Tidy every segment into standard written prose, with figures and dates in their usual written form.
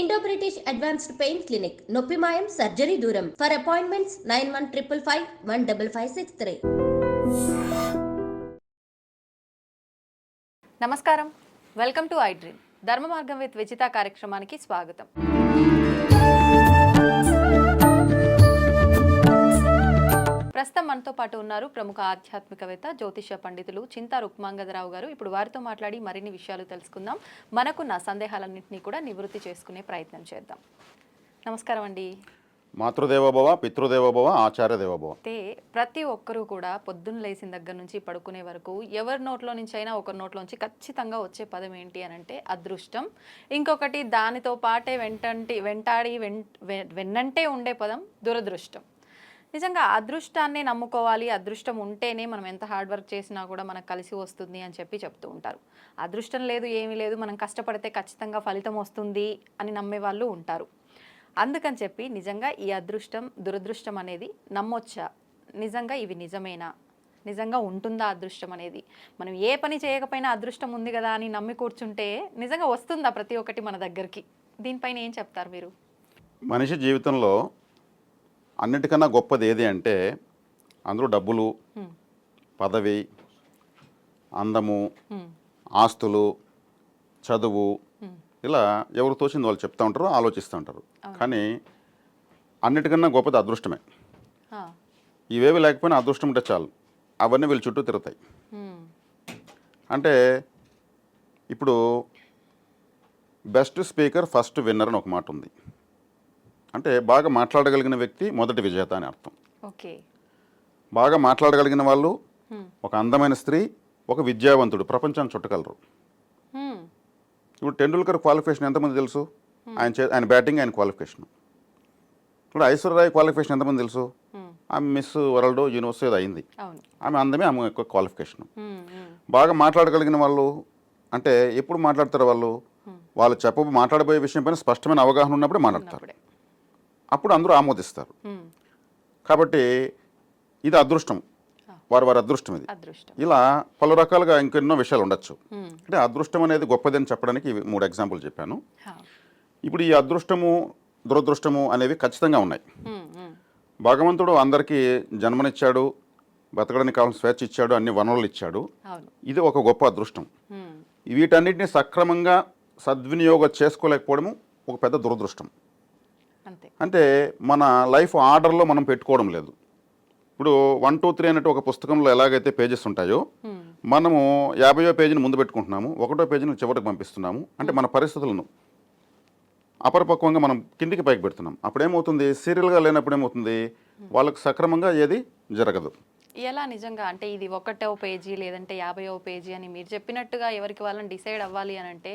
Indo British advanced pain clinic నొప్పి మాయం surgery దూరం ఫర్ అపాయింట్మెంట్స్ 9155515563. నమస్కారం, వెల్కమ్ టు ఐ డ్రీమ్. ధర్మ మార్గం విత్ విజిత కార్యక్రమానికి స్వాగతం. ప్రస్తుతం మనతో పాటు ఉన్నారు ప్రముఖ ఆధ్యాత్మికవేత్త జ్యోతిష పండితులు చింతా రుక్మాంగదరావు గారు. ఇప్పుడు వారితో మాట్లాడి మరిన్ని విషయాలు తెలుసుకుందాం. మనకున్న సందేహాలన్నింటినీ కూడా నివృత్తి చేసుకునే ప్రయత్నం చేద్దాం. నమస్కారం అండి. మాతృదేవోభవ, పితృదేవోభవ, ఆచార్య దేవోభవ. అయితే ప్రతి ఒక్కరూ కూడా పొద్దున్న లేచిన దగ్గర నుంచి పడుకునే వరకు ఎవరి నోట్లో నుంచి అయినా ఒకరి నోట్లో నుంచి ఖచ్చితంగా వచ్చే పదం ఏంటి అని అంటే అదృష్టం. ఇంకొకటి దానితో పాటే వెన్నంటే ఉండే పదం దురదృష్టం. నిజంగా అదృష్టాన్ని నమ్ముకోవాలి, అదృష్టం ఉంటేనే మనం ఎంత హార్డ్ వర్క్ చేసినా కూడా మనకు కలిసి వస్తుంది అని చెప్తూ ఉంటారు. అదృష్టం లేదు, ఏమీ లేదు, మనం కష్టపడితే ఖచ్చితంగా ఫలితం వస్తుంది అని నమ్మే వాళ్ళు ఉంటారు. అందుకని చెప్పి నిజంగా ఈ అదృష్టం దురదృష్టం అనేది నమ్మొచ్చా? నిజంగా ఇవి నిజమేనా? నిజంగా ఉంటుందా అదృష్టం అనేది? మనం ఏ పని చేయకపోయినా అదృష్టం ఉంది కదా అని నమ్మి కూర్చుంటే నిజంగా వస్తుందా ప్రతి ఒక్కటి మన దగ్గరికి? దీనిపైన ఏం చెప్తారు మీరు? మనిషి జీవితంలో అన్నిటికన్నా గొప్పది ఏది అంటే అందులో డబ్బులు, పదవి, అందము, ఆస్తులు, చదువు, ఇలా ఎవరు తోచింది వాళ్ళు చెప్తూ ఉంటారు, ఆలోచిస్తూ ఉంటారు. కానీ అన్నిటికన్నా గొప్పది అదృష్టమే. ఇవేవి లేకపోయినా అదృష్టం ఉంటే చాలు, అవన్నీ వీళ్ళ చుట్టూ తిరుగుతాయి. అంటే ఇప్పుడు బెస్ట్ స్పీకర్ ఫస్ట్ విన్నర్ అని ఒక మాట ఉంది. అంటే బాగా మాట్లాడగలిగిన వ్యక్తి మొదటి విజేత అని అర్థం. ఓకే. బాగా మాట్లాడగలిగిన వాళ్ళు, ఒక అందమైన స్త్రీ, ఒక విద్యావంతుడు ప్రపంచాన్ని చుట్టగలరు. ఇప్పుడు టెండూల్కర్ క్వాలిఫికేషన్ ఎంతమంది తెలుసు? ఆయన బ్యాటింగ్, ఆయన క్వాలిఫికేషన్. ఇప్పుడు ఐశ్వర్యరాయ్ క్వాలిఫికేషన్ ఎంతమంది తెలుసు? ఆమె మిస్ వరల్డ్ యూనివర్సిటీ ఏదో అయింది. ఆమె అందమే ఆమె యొక్క క్వాలిఫికేషన్. బాగా మాట్లాడగలిగిన వాళ్ళు అంటే ఎప్పుడు మాట్లాడతారు? వాళ్ళు మాట్లాడబోయే విషయం పైన స్పష్టమైన అవగాహన ఉన్నప్పుడే మాట్లాడతారు, అప్పుడు అందరూ ఆమోదిస్తారు. కాబట్టి ఇది అదృష్టం, వారి అదృష్టం ఇది. ఇలా పలు రకాలుగా ఇంకెన్నో విషయాలు ఉండొచ్చు. అంటే అదృష్టం అనేది గొప్పదని చెప్పడానికి 3 ఎగ్జాంపుల్ చెప్పాను. ఇప్పుడు ఈ అదృష్టము దురదృష్టము అనేవి ఖచ్చితంగా ఉన్నాయి. భగవంతుడు అందరికీ జన్మనిచ్చాడు, బతకడానికి కావాల్సిన స్వేచ్ఛ ఇచ్చాడు, అన్ని వనరులు ఇచ్చాడు. ఇది ఒక గొప్ప అదృష్టం. వీటన్నిటిని సక్రమంగా సద్వినియోగం చేసుకోలేకపోవడము ఒక పెద్ద దురదృష్టం. అంటే మన లైఫ్ ఆర్డర్లో మనం పెట్టుకోవడం లేదు. ఇప్పుడు 1, 2, 3 అన్నట్టు ఒక పుస్తకంలో ఎలాగైతే పేజెస్ ఉంటాయో మనము 50వ పేజీని ముందు పెట్టుకుంటున్నాము, 1వ పేజీని చివరికి పంపిస్తున్నాము. అంటే మన పరిస్థితులను అపరిపక్వంగా మనం కిందికి పైకి పెడుతున్నాం. అప్పుడేమవుతుంది? సీరియల్గా లేనప్పుడు ఏమవుతుంది? వాళ్ళకి సక్రమంగా ఏది జరగదు. ఎలా నిజంగా అంటే ఇది 1వ పేజీ లేదంటే 50వ పేజీ అని మీరు చెప్పినట్టుగా ఎవరికి వాళ్ళని డిసైడ్ అవ్వాలి అని అంటే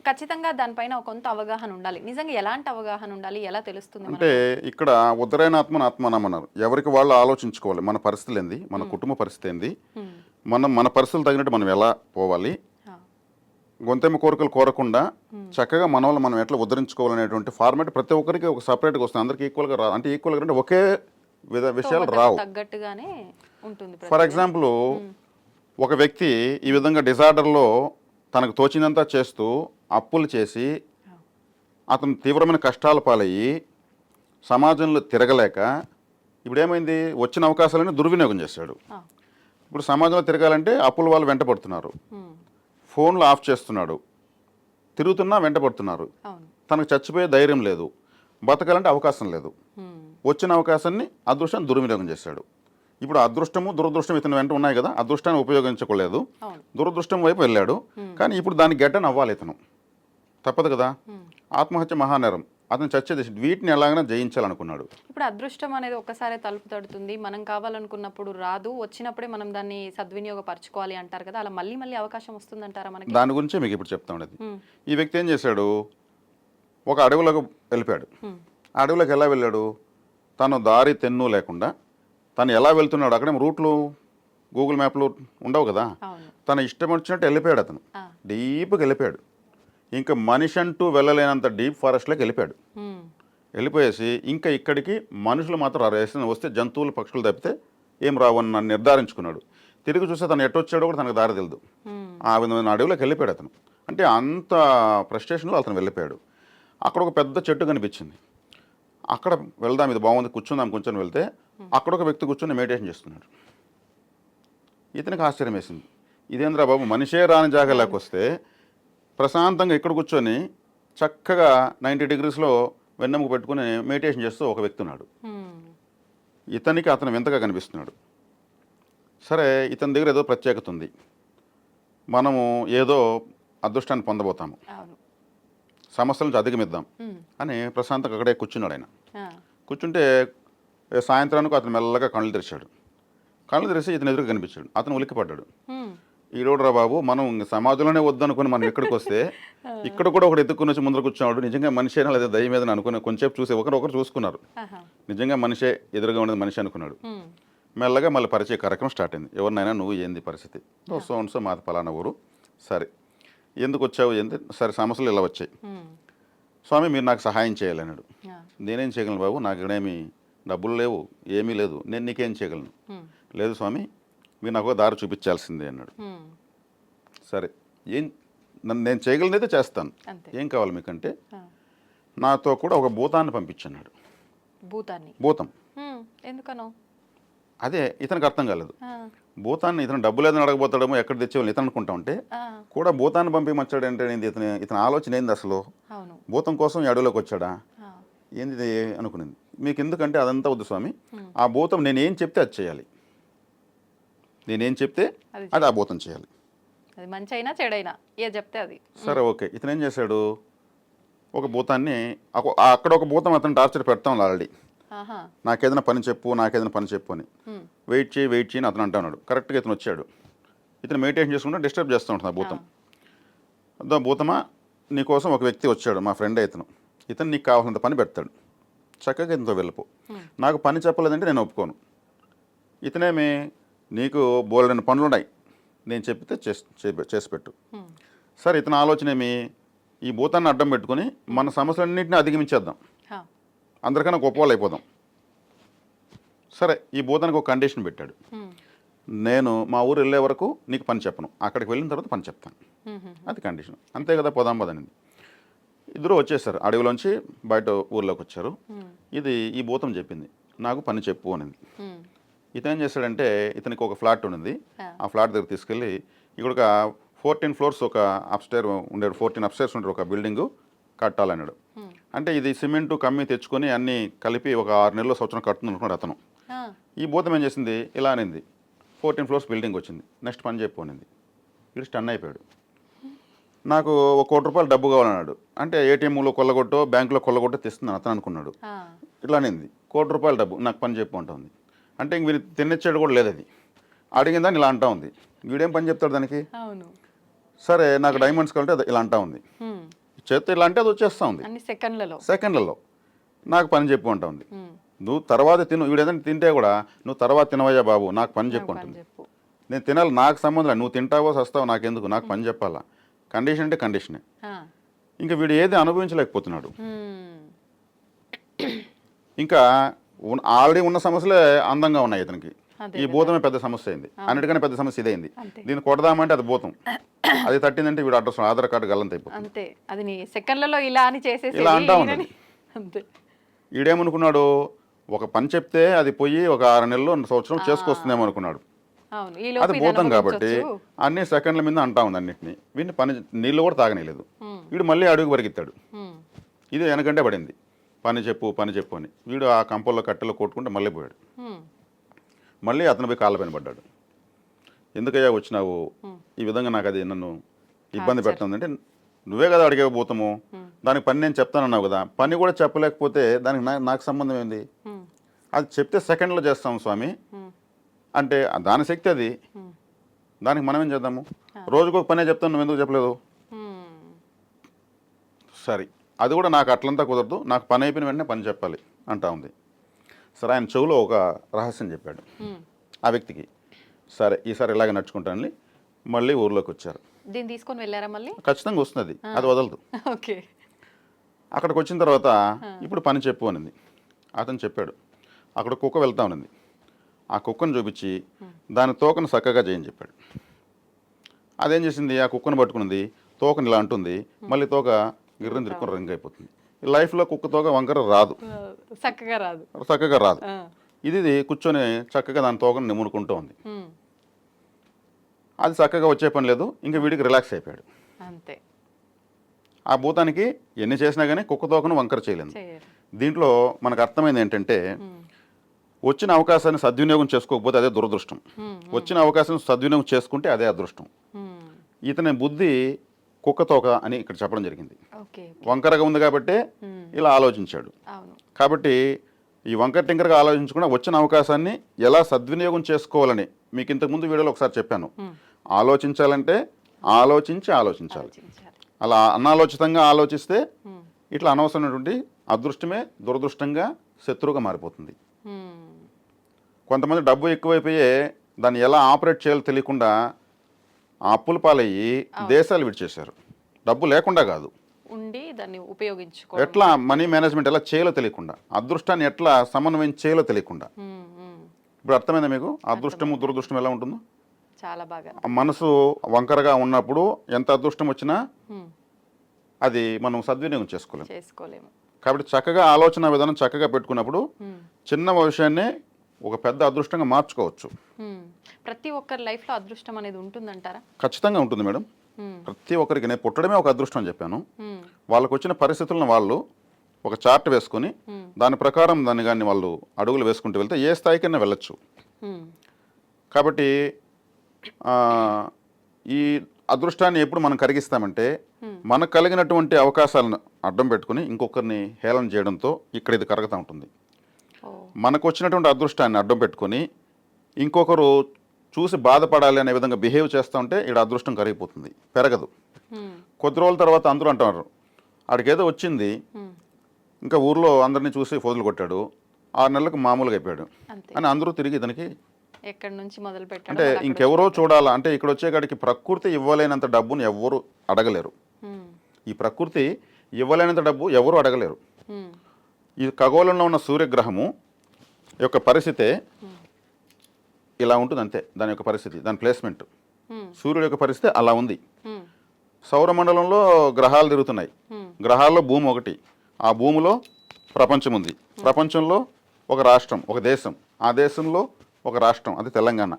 ఖచ్చితంగా దానిపైన కొంత అవగాహన ఉండాలి. నిజంగా ఎలాంటి అవగాహన ఉండాలి? ఎలా తెలుస్తుంది? అంటే ఇక్కడ ఉత్తరైనాత్మన ఆత్మనమన్నారు. ఎవరికి వాళ్ళు ఆలోచించుకోవాలి. మన పరిస్థితులు ఏంది, మన కుటుంబ పరిస్థితి ఏంది, మన పరిస్థితులు తగినట్టు మనం ఎలా పోవాలి, గొంతెమ్మ కోరికలు కోరకుండా చక్కగా మన వాళ్ళు మనం ఎట్లా ఉద్ధరించుకోవాలనేటువంటి ఫార్మాట్ ప్రతి ఒక్కరికి ఒక సపరేట్గా వస్తుంది. అందరికి ఈక్వల్గా రాదు. అంటే ఈక్వల్గా అంటే ఒకే విషయాలు రావు. తగ్గట్టుగానే ఉంటుంది. ఫర్ ఎగ్జాంపుల్, ఒక వ్యక్తి ఈ విధంగా డిజార్డర్లో తనకు తోచినంతా చేస్తూ అప్పులు చేసి అతను తీవ్రమైన కష్టాల పాలయ్యి సమాజంలో తిరగలేక ఇప్పుడు ఏమైంది? వచ్చిన అవకాశాలను దుర్వినియోగం చేశాడు. ఇప్పుడు సమాజంలో తిరగాలంటే అప్పుల వాళ్ళు వెంటపడుతున్నారు, ఫోన్లు ఆఫ్ చేస్తున్నాడు, తిరుగుతున్నా వెంటపడుతున్నారు. తనకు చచ్చిపోయే ధైర్యం లేదు, బతకాలంటే అవకాశం లేదు. వచ్చిన అవకాశాన్ని అదృష్టాన్ని దుర్వినియోగం చేశాడు. ఇప్పుడు అదృష్టము దురదృష్టం ఇతను వెంట ఉన్నాయి కదా, అదృష్టాన్ని ఉపయోగించుకోలేదు, దురదృష్టం వైపు వెళ్ళాడు. కానీ ఇప్పుడు దాన్ని గడ్డను అవ్వాలి, ఇతను తప్పదు కదా. ఆత్మహత్య మహానేరం, అతను చచ్చేది. వీటిని ఎలాగైనా జయించాలనుకున్నాడు. ఇప్పుడు అదృష్టం అనేది ఒక్కసారి తలుపు తడుతుంది, మనం కావాలనుకున్నప్పుడు రాదు, వచ్చినప్పుడే మనం దాన్ని సద్వినియోగపరచుకోవాలి అంటారు కదా, అలా మళ్ళీ మళ్ళీ అవకాశం వస్తుందంటారా మనకి? దాని గురించే మీకు ఇప్పుడు చెప్తా ఉండేది. ఈ వ్యక్తి ఏం చేశాడు? ఒక అడవిలోకి వెళ్ళిపోయాడు. ఆ అడవిలోకి ఎలా వెళ్ళాడు? తను దారి తెన్ను లేకుండా తను ఎలా వెళ్తున్నాడు? అక్కడే రూట్లు గూగుల్ మ్యాప్లు ఉండవు కదా, తన ఇష్టం వచ్చినట్టు వెళ్ళిపోయాడు. అతను డీప్గా వెళ్ళిపోయాడు. ఇంకా మనిషి అంటూ వెళ్ళలేనంత డీప్ ఫారెస్ట్లోకి వెళ్ళిపోయాడు. వెళ్ళిపోయేసి ఇంకా ఇక్కడికి మనుషులు మాత్రం వస్తే జంతువులు పక్షులు తప్పితే ఏం రావని నిర్ధారించుకున్నాడు. తిరిగి చూస్తే తను ఎట్టొచ్చాడో కూడా తనకు దారి తెలియదు. ఆ విధమైన అడవిలోకి వెళ్ళిపోయాడు అతను. అంటే అంత ఫ్రస్ట్రేషన్లో అతను వెళ్ళిపోయాడు. అక్కడ ఒక పెద్ద చెట్టు కనిపించింది. అక్కడ వెళ్దాం, ఇది బాగుంది, కూర్చుందాం కూర్చొని వెళ్తే అక్కడ ఒక వ్యక్తి కూర్చొని మెడిటేషన్ చేస్తున్నాడు. ఇతనికి ఆశ్చర్యం వేసింది, ఇదేంద్రా బాబు, మనిషే రాని జాగాలోకి వస్తే ప్రశాంతంగా ఇక్కడ కూర్చొని చక్కగా 90 degreesలో వెన్నెముక పెట్టుకుని మెడిటేషన్ చేస్తూ ఒక వ్యక్తి ఉన్నాడు. ఇతనికి అతను వింతగా కనిపిస్తున్నాడు. సరే, ఇతని దగ్గర ఏదో ప్రత్యేకత ఉంది, మనము ఏదో అదృష్టాన్ని పొందబోతాము, సమస్యల నుంచి అధిగమిద్దాం అని ప్రశాంతంగా అక్కడే కూర్చున్నాడు. ఆయన కూర్చుంటే సాయంత్రానికి అతను మెల్లగా కళ్ళు తెరిచాడు. కళ్ళు తెరిచి ఇతను ఎదురుగా కనిపించాడు. అతను ఉలిక్కిపడ్డాడు. ఈరోడురా బాబు, మనం సమాజంలోనే వద్దనుకుని మనం ఎక్కడికి వస్తే ఇక్కడ కూడా ఒకటి ఎత్తుక్కుని వచ్చి ముందర కూర్చున్నాడు. నిజంగా మనిషి అయినా లేదా దయ్యం ఏదని అనుకుని కొంచెంసేపు చూసి ఒకరు చూసుకున్నారు. నిజంగా మనిషే ఎదురుగా ఉండేది మనిషి అనుకున్నాడు. మెల్లగా మళ్ళీ పరిచయ కార్యక్రమం స్టార్ట్ అయింది. ఎవరినైనా నువ్వు ఏంది పరిస్థితి, సో మాది పలానా ఊరు, సరే ఎందుకు వచ్చావు, ఏంది, సరే సమస్యలు ఇలా వచ్చాయి, స్వామి మీరు నాకు సహాయం చేయాలన్నాడు. నేనేం చేయగలను బాబు, నాకు ఇక్కడేమి డబ్బులు లేవు, ఏమీ లేదు, నేను నీకేం చేయగలను. లేదు స్వామి, మీరు నాకు దారి చూపించాల్సిందే అన్నాడు. సరే, నేను చేయగలనైతే చేస్తాను, ఏం కావాలి మీకంటే, నాతో కూడా ఒక భూతాన్ని పంపించన్నాడు. భూతం ఎందుకనో అదే ఇతనికి అర్థం కాలేదు. భూతాన్ని ఇతను డబ్బు లేదని అడగబోతాడేమో, ఎక్కడ తెచ్చేవాళ్ళు ఇతను అనుకుంటా ఉంటే కూడా భూతాన్ని పంపించచ్చాడు అంటే ఇతని ఆలోచన ఏంది అసలు, భూతం కోసం ఈ అడవిలోకి వచ్చాడా ఏంది అనుకునేది. మీకు ఎందుకంటే అదంతా వద్దు స్వామి, ఆ భూతం నేనేం చెప్తే అది చేయాలి, నేనేం చెప్తే అది ఆ భూతం చేయాలి, అది మంచి అయినా చెడైనా ఏ చెప్తే అది. సరే ఓకే, ఇతను ఏం చేశాడు, ఒక భూతాన్ని అక్కడ ఒక భూతం అతను టార్చర్ పెడతాం ఆల్రెడీ, నాకేదైనా పని చెప్పు అని వెయిట్ చేయి అని అతను అంటున్నాడు. కరెక్ట్గా ఇతను వచ్చాడు. ఇతను మెడిటేషన్ చేసుకుంటే డిస్టర్బ్ చేస్తూ ఉంటుంది ఆ భూతం. అదో భూతమా, నీకోసం ఒక వ్యక్తి వచ్చాడు, మా ఫ్రెండ్ ఇతను నీకు కావాల్సినంత పని పెడతాడు, చక్కగా ఇతనితో వెళ్ళిపో. నాకు పని చెప్పలేదంటే నేను ఒప్పుకోను. ఇతనేమి, నీకు బోలెడని పనులు ఉన్నాయి, నేను చెప్పితే చేసి పెట్టు. సరే, ఇతని ఆలోచన ఏమి, ఈ భూతాన్ని అడ్డం పెట్టుకుని మన సమస్యలన్నింటినీ అధిగమించేద్దాం, అందరికన్నా గొప్ప వాళ్ళు అయిపోదాం. సరే, ఈ భూతానికి ఒక కండిషన్ పెట్టాడు, నేను మా ఊరు వెళ్ళే వరకు నీకు పని చెప్పను, అక్కడికి వెళ్ళిన తర్వాత పని చెప్తాను, అది కండిషన్. అంతే కదా, పోదాం పదనింది. ఇద్దరు వచ్చేసారు, అడవిలోంచి బయట ఊర్లోకి వచ్చారు. ఈ భూతం చెప్పింది, నాకు పని చెప్పు అనింది. ఇతను ఏం చేశాడంటే, ఇతనికి ఒక ఫ్లాట్ ఉండింది, ఆ ఫ్లాట్ దగ్గర తీసుకెళ్ళి ఇక్కడ ఒక 14 floors ఒక అప్స్టైర్ ఉండేది, 14 upstairs ఉండే ఒక బిల్డింగు కట్టాలన్నాడు. అంటే ఇది సిమెంటు కమ్మి తెచ్చుకొని అన్నీ కలిపి ఒక 6 నెలలు సంవత్సరం కడుతుంది అనుకున్నాడు అతను. ఈ భూతం ఏం చేసింది, ఇలా అనింది, 14 floors బిల్డింగ్ వచ్చింది, నెక్స్ట్ పని చెప్పు అనింది. వీడు స్టన్ అయిపోయాడు. నాకు ₹1 కోటి డబ్బు కావాలన్నాడు. అంటే ఏటీఎంలో కొల్లగొట్టో బ్యాంకులో కొల్లగొట్టో తెస్తున్నాను అతను అనుకున్నాడు. ఇట్లా అనింది, ₹1 కోటి డబ్బు, నాకు పని చెప్పు అంటుంది. అంటే ఇంక వీడు తినచ్చాడు కూడా లేదు, అది అడిగిన దాన్ని ఇలా అంటా ఉంది. వీడేం పని చెప్తాడు దానికి. సరే, నాకు డైమండ్స్ కావాలంటే ఇలా అంటా ఉంది, చేస్తే ఇలా అంటే అది వచ్చేస్తూ ఉంది సెకండ్లలో. నాకు పని చెప్పు అంటా ఉంది. నువ్వు తర్వాత తిను, వీడు ఏదైనా తింటే కూడా నువ్వు తర్వాత తినవయ్యా బాబు, నాకు పని చెప్పు అంటుంది. నేను తినాలి, నాకు సంబంధం లేదు, నువ్వు తింటావో సస్తావో నాకెందుకు, నాకు పని చెప్పాలా. కండిషన్ అంటే కండిషనే. ఇంకా వీడు ఏది అనుభవించలేకపోతున్నాడు. ఇంకా ఆల్రెడీ ఉన్న సమస్యలే అందంగా ఉన్నాయి ఇతనికి, ఈ భూతమే పెద్ద సమస్య అయింది, అన్నిటికన్నా పెద్ద సమస్య ఇదైంది. దీన్ని కొడదామంటే అది భూతం, అది తట్టిందంటే వీడు అడ్రస్ ఆధార్ కార్డు గల్లంత అయిపోతుంది. ఇలా అంటా ఉంది. ఈడేమనుకున్నాడు, ఒక పని చెప్తే అది పోయి ఒక 6 నెలలు సంవత్సరం చేసుకొస్తుందేమో అనుకున్నాడు. అది భూతం కాబట్టి అన్ని సెకండ్ల మీద అంటా ఉంది అన్నింటినీ. వీడిని నీళ్ళు కూడా తాగనేలేదు. వీడు మళ్ళీ అడుగు పరిగెత్తాడు. ఇది వెనకంటే పడింది, పని చెప్పు అని. వీడు ఆ కంపల్లో కట్టెలో కొట్టుకుంటే మళ్ళీ పోయాడు. మళ్ళీ అతను పోయి కాళ్ళ పైన పడ్డాడు. ఎందుకయ్యా వచ్చినావు, ఈ విధంగా నాకు అది నన్ను ఇబ్బంది పెడుతుందంటే, నువ్వే కదా అడిగే భూతము, దానికి పని నేను చెప్తానన్నావు కదా, పని కూడా చెప్పలేకపోతే దానికి నాకు సంబంధం ఏంది, అది చెప్తే సెకండ్లో చేస్తాము స్వామి అంటే దాని శక్తి అది, దానికి మనం ఏం చేద్దాము, రోజుకు ఒక పనే చెప్తాను, నువ్వు ఎందుకు చెప్పలేదు. సరే, అది కూడా నాకు అట్లంతా కుదరదు, నాకు పని అయిపోయిన వెంటనే పని చెప్పాలి అంటా ఉంది. సరే, ఆయన చెవులో ఒక రహస్యం చెప్పాడు ఆ వ్యక్తికి. సరే, ఈసారి ఇలాగే నడుచుకుంటానని మళ్ళీ ఊర్లోకి వచ్చారు. దీన్ని తీసుకొని వెళ్ళారా మళ్ళీ? ఖచ్చితంగా వస్తుంది, అది వదలదు. అక్కడికి వచ్చిన తర్వాత ఇప్పుడు పని చెప్పు అనింది. అతను చెప్పాడు. అక్కడ కుక్క వెళ్తా ఉన్నది. ఆ కుక్కను చూపించి దాని తోకను చక్కగా చేయని చెప్పాడు. అదేం చేసింది, ఆ కుక్కను పట్టుకున్నది, తోకను ఇలా అంటుంది, మళ్ళీ తోక గిర్రం తిరుక్కుని రింగ్ అయిపోతుంది. లైఫ్లో కుక్కతోక వంకర రాదు, చక్కగా రాదు. చక్కగా రాదు. ఆ. ఇది కూర్చొని చక్కగా దాని తోకను నిమురుకుంటూ ఉంది. ఉమ్. అది చక్కగా వచ్చే పని లేదు, ఇంకా వీడికి రిలాక్స్ అయిపోయాడు. అంతే. ఆ భూతానికి ఎన్ని చేసినా కానీ కుక్క తోకను వంకర చేయలేదు. చేయరు. దీంట్లో మనకు అర్థమైంది ఏంటంటే వచ్చిన అవకాశాన్ని సద్వినియోగం చేసుకోకపోతే అదే దురదృష్టం, వచ్చిన అవకాశాన్ని సద్వినియోగం చేసుకుంటే అదే అదృష్టం. ఇతని బుద్ధి కుక్కతోక అని ఇక్కడ చెప్పడం జరిగింది. ఓకే. వంకరగా ఉంది కాబట్టి ఇలా ఆలోచించాడు. అవును. కాబట్టి ఈ వంకర టింకరగా ఆలోచించకుండా వచ్చిన అవకాశాన్ని ఎలా సద్వినియోగం చేసుకోవాలని మీకు ఇంతకుముందు వీడియోలో ఒకసారి చెప్పాను. ఆలోచించాలంటే ఆలోచించాలి. ఆలోచించాలి. అలా అనాలోచితంగా ఆలోచిస్తే ఇట్లా అనవసరమైనటువంటి అదృష్టమే దురదృష్టంగా శత్రువుగా మారిపోతుంది. కొంతమంది డబ్బు ఎక్కువైపోయే దాన్ని ఎలా ఆపరేట్ చేయాలో తెలియకుండా అప్పుల పాలయ్యి దేశాలు విడిచేశారు. డబ్బు లేకుండా కాదు, ఉండి దాన్ని ఉపయోగించుకో, ఎట్లా మనీ మేనేజ్మెంట్ ఎలా చేయాలో తెలియకుండా, అదృష్టాన్ని ఎట్లా సమన్వయం చేయాలో తెలియకుండా. ఇప్పుడు అర్థమైందా మీకు అదృష్టము దురదృష్టం ఎలా ఉంటుందో? చాలా బాగా. మనసు వంకరగా ఉన్నప్పుడు ఎంత అదృష్టం వచ్చినా అది మనం సద్వినియోగం చేసుకోలేము. కాబట్టి చక్కగా ఆలోచన విధానం చక్కగా పెట్టుకున్నప్పుడు చిన్న విషయాన్నే ఒక పెద్ద అదృష్టంగా మార్చుకోవచ్చు. ప్రతి ఒక్కరి లైఫ్లో అదృష్టం అనేది ఉంటుందంటారా? ఖచ్చితంగా ఉంటుంది మేడం. ప్రతి ఒక్కరికి నేను పుట్టడమే ఒక అదృష్టం అని చెప్పాను. వాళ్ళకు వచ్చిన పరిస్థితులను వాళ్ళు ఒక చార్ట్ వేసుకొని దాని ప్రకారం దాన్ని కానీ వాళ్ళు అడుగులు వేసుకుంటూ వెళ్తే ఏ స్థాయికైనా వెళ్ళొచ్చు. కాబట్టి ఈ అదృష్టాన్ని ఎప్పుడు మనం కరిగిస్తామంటే మనకు కలిగినటువంటి అవకాశాలను అడ్డం పెట్టుకుని ఇంకొకరిని హేళన చేయడంతో ఇక్కడ ఇది కరుగుతూ ఉంటుంది. మనకు వచ్చినటువంటి అదృష్టాన్ని అడ్డం పెట్టుకొని ఇంకొకరు చూసి బాధపడాలి అనే విధంగా బిహేవ్ చేస్తూ ఉంటే ఇక్కడ అదృష్టం కరిగిపోతుంది, పెరగదు. కొద్ది రోజుల తర్వాత అందరూ అంటారు ఆడికేదో వచ్చింది, ఇంకా ఊర్లో అందరినీ చూసి ఫోజులు కొట్టాడు, 6 నెలలకు మామూలుగా అయిపోయాడు అని అందరూ తిరిగి ఇతనికి ఎక్కడి నుంచి మొదలు పెట్టాడు అంటే ఇంకెవరో చూడాలా అంటే ఇక్కడ వచ్చేకాడికి ప్రకృతి ఇవ్వలేనంత డబ్బును ఎవరు అడగలేరు. ఈ ప్రకృతి ఇవ్వలేనంత డబ్బు ఎవరు అడగలేరు. ఈ ఖగోళంలో ఉన్న సూర్యగ్రహము యొక్క పరిస్థితే ఇలా ఉంటుంది అంతే. దాని యొక్క పరిస్థితి, దాని ప్లేస్మెంట్, సూర్యుడి యొక్క పరిస్థితి అలా ఉంది. సౌరమండలంలో గ్రహాలు తిరుగుతున్నాయి. గ్రహాల్లో భూమి ఒకటి, ఆ భూమిలో ప్రపంచం ఉంది. ప్రపంచంలో ఒక రాష్ట్రం, ఒక దేశం, ఆ దేశంలో ఒక రాష్ట్రం, అది తెలంగాణ,